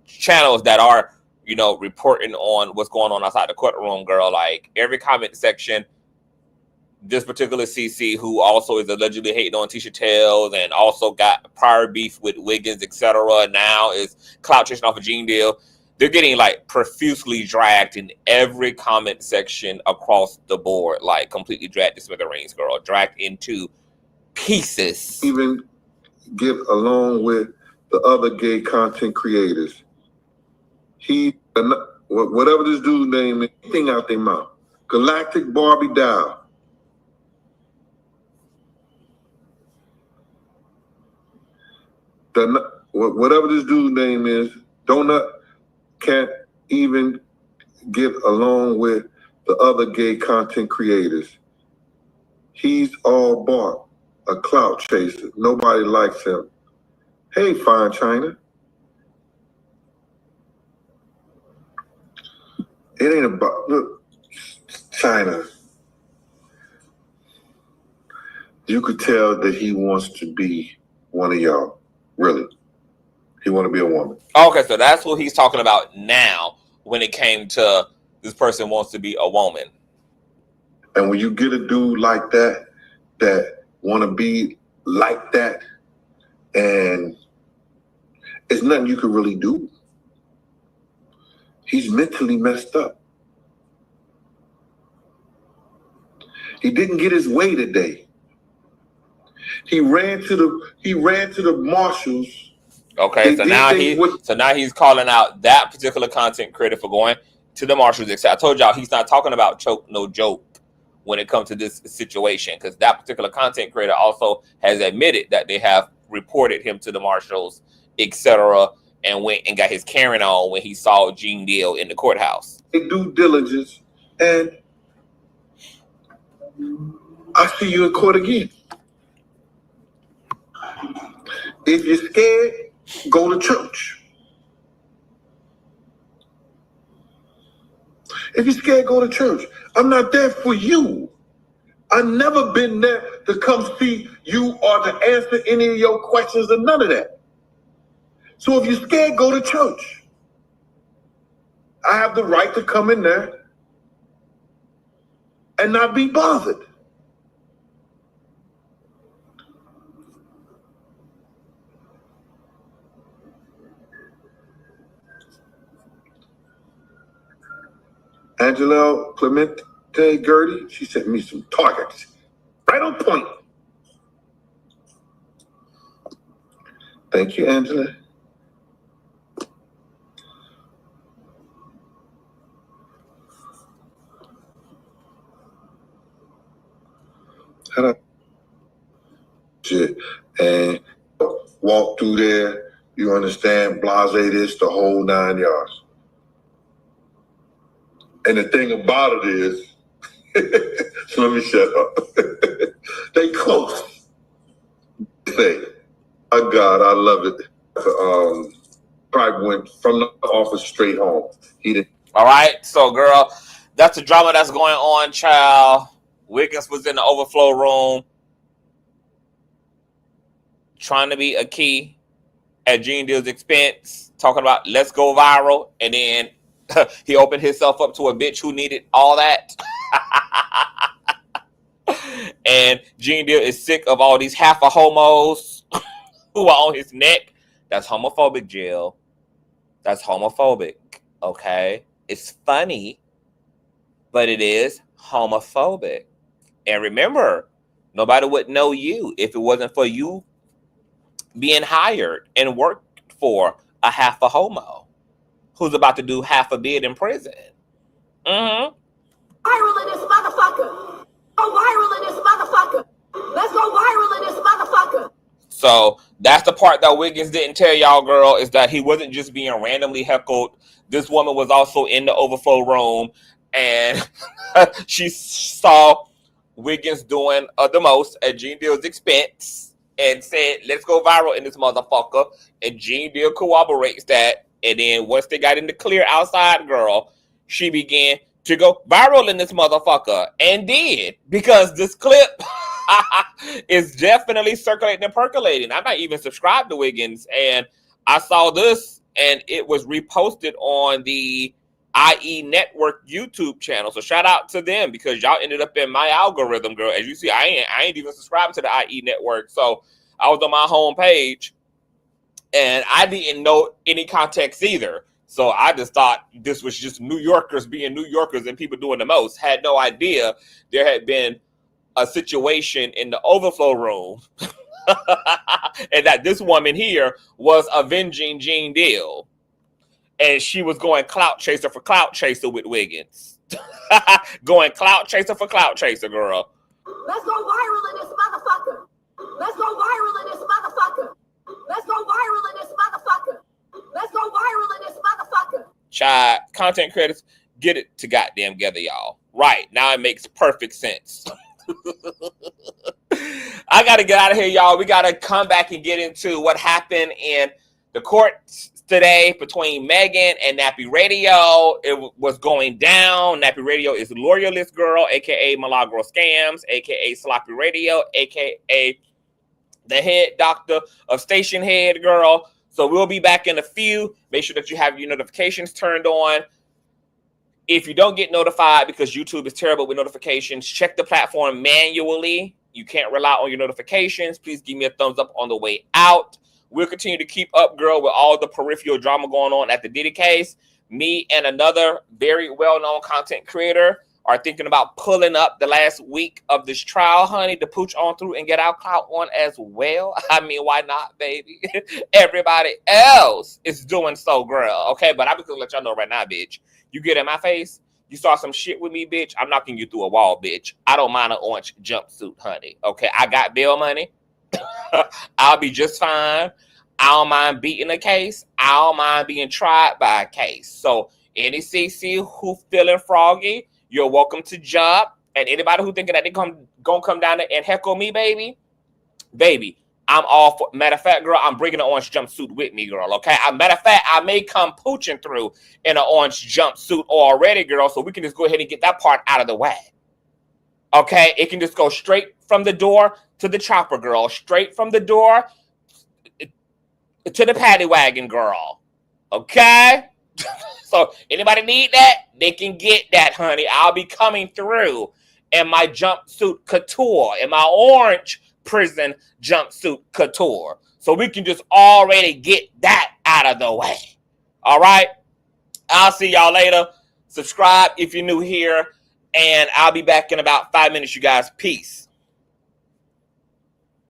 channels that are, you know, reporting on what's going on outside the courtroom, girl, like every comment section, this particular CC, who also is allegedly hating on Tisha Tails and also got prior beef with Wiggins, etc., now is clout chasing off of Gene Deal. They're getting like profusely dragged in every comment section across the board, like completely dragged to smithereens, girl, dragged into pieces. Even get along with the other gay content creators. Whatever this dude's name is, thing out their mouth. Galactic Barbie down. Whatever this dude's name is, Donut can't even get along with the other gay content creators. He's all bought, a clout chaser. Nobody likes him. Hey, Fine China. It ain't about, look, China. You could tell that he wants to be one of y'all, really. He want to be a woman. Okay, so that's what he's talking about now when it came to this person wants to be a woman. And when you get a dude like that, that want to be like that, and it's nothing you can really do. He's mentally messed up. He didn't get his way today. He ran to the marshals. Okay, so now he's calling out that particular content creator for going to the marshals. I told y'all he's not talking about choke no joke when it comes to this situation, because that particular content creator also has admitted that they have reported him to the marshals, etc., and went and got his Karen on when he saw Gene Deal in the courthouse. They due diligence, and I see you in court again. If you're scared, go to church. If you're scared, go to church. I'm not there for you. I've never been there to come see you or to answer any of your questions or none of that. So if you're scared, go to church. I have the right to come in there and not be bothered. Angela Clemente Gertie, she sent me some targets. Right on point. Thank you, Angela. Shit. And walk through there, you understand, blase this, the whole 9 yards. And the thing about it is, so let me shut up. They close. Say, oh God, I love it. Probably went from the office straight home. He didn't. All right, so girl, that's the drama that's going on, child. Wiggins was in the overflow room trying to be a key at Gene Deal's expense, talking about let's go viral, and then he opened himself up to a bitch who needed all that. And Gene Deal is sick of all these half a homos who are on his neck. That's homophobic, Jill. That's homophobic, okay? It's funny, but it is homophobic. And remember, nobody would know you if it wasn't for you being hired and worked for a half a homo who's about to do half a bid in prison. Mm-hmm. Viral in this motherfucker. Go viral in this motherfucker. Let's go viral in this motherfucker. So that's the part that Wiggins didn't tell y'all, girl, is that he wasn't just being randomly heckled. This woman was also in the overflow room, and she saw Wiggins doing the most at Gene Deal's expense and said, let's go viral in this motherfucker. And Gene Deal corroborates that. And then once they got in the clear outside, girl, she began to go viral in this motherfucker, and did, because this clip is definitely circulating and percolating. I'm not even subscribed to Wiggins, and I saw this, and it was reposted on the IE Network YouTube channel. So shout out to them, because y'all ended up in my algorithm, girl. As you see, I ain't even subscribed to the IE Network, so I was on my home page, and I didn't know any context either. So I just thought this was just New Yorkers being New Yorkers and people doing the most. Had no idea there had been a situation in the overflow room and that this woman here was avenging Gene Deal. And she was going clout chaser for clout chaser with Wiggins. Going clout chaser for clout chaser, girl. Let's go viral in this motherfucker. Let's go viral in this motherfucker. Let's go viral in this motherfucker. Let's go viral in this motherfucker. Child, content creators, get it to goddamn together, y'all. Right, now it makes perfect sense. I got to get out of here, y'all. We got to come back and get into what happened in the courts today between Megan and Nappy Radio. It was going down. Nappy Radio is Lawyerless Girl, a.k.a. Milagro Scams, a.k.a. Sloppy Radio, a.k.a. the head doctor of Station Head, girl. So we'll be back in a few. Make sure that you have your notifications turned on. If you don't get notified because YouTube is terrible with notifications, check the platform manually. You can't rely on your notifications. Please give me a thumbs up on the way out. We'll continue to keep up, girl, with all the peripheral drama going on at the Diddy case. Me and another very well-known content creator are thinking about pulling up the last week of this trial, honey, to pooch on through and get our clout on as well. I mean, why not, baby? Everybody else is doing so, girl. Okay, but I'm just gonna let y'all know right now, bitch. You get in my face, you saw some shit with me, bitch, I'm knocking you through a wall, bitch. I don't mind an orange jumpsuit, honey. Okay, I got bail money. I'll be just fine. I don't mind beating a case. I don't mind being tried by a case. So any CC who feeling froggy, you're welcome to jump. And anybody who thinking that they gonna come down there and heckle me, baby, I'm all for. Matter of fact, girl, I'm bringing an orange jumpsuit with me, girl. Okay. Matter of fact, I may come pooching through in an orange jumpsuit already, girl. So we can just go ahead and get that part out of the way. Okay, it can just go straight from the door to the chopper, girl. Straight from the door to the paddy wagon, girl. Okay. So anybody need that? They can get that, honey. I'll be coming through in my jumpsuit couture, in my orange prison jumpsuit couture. So we can just already get that out of the way. All right? I'll see y'all later. Subscribe if you're new here. And I'll be back in about 5 minutes, you guys. Peace.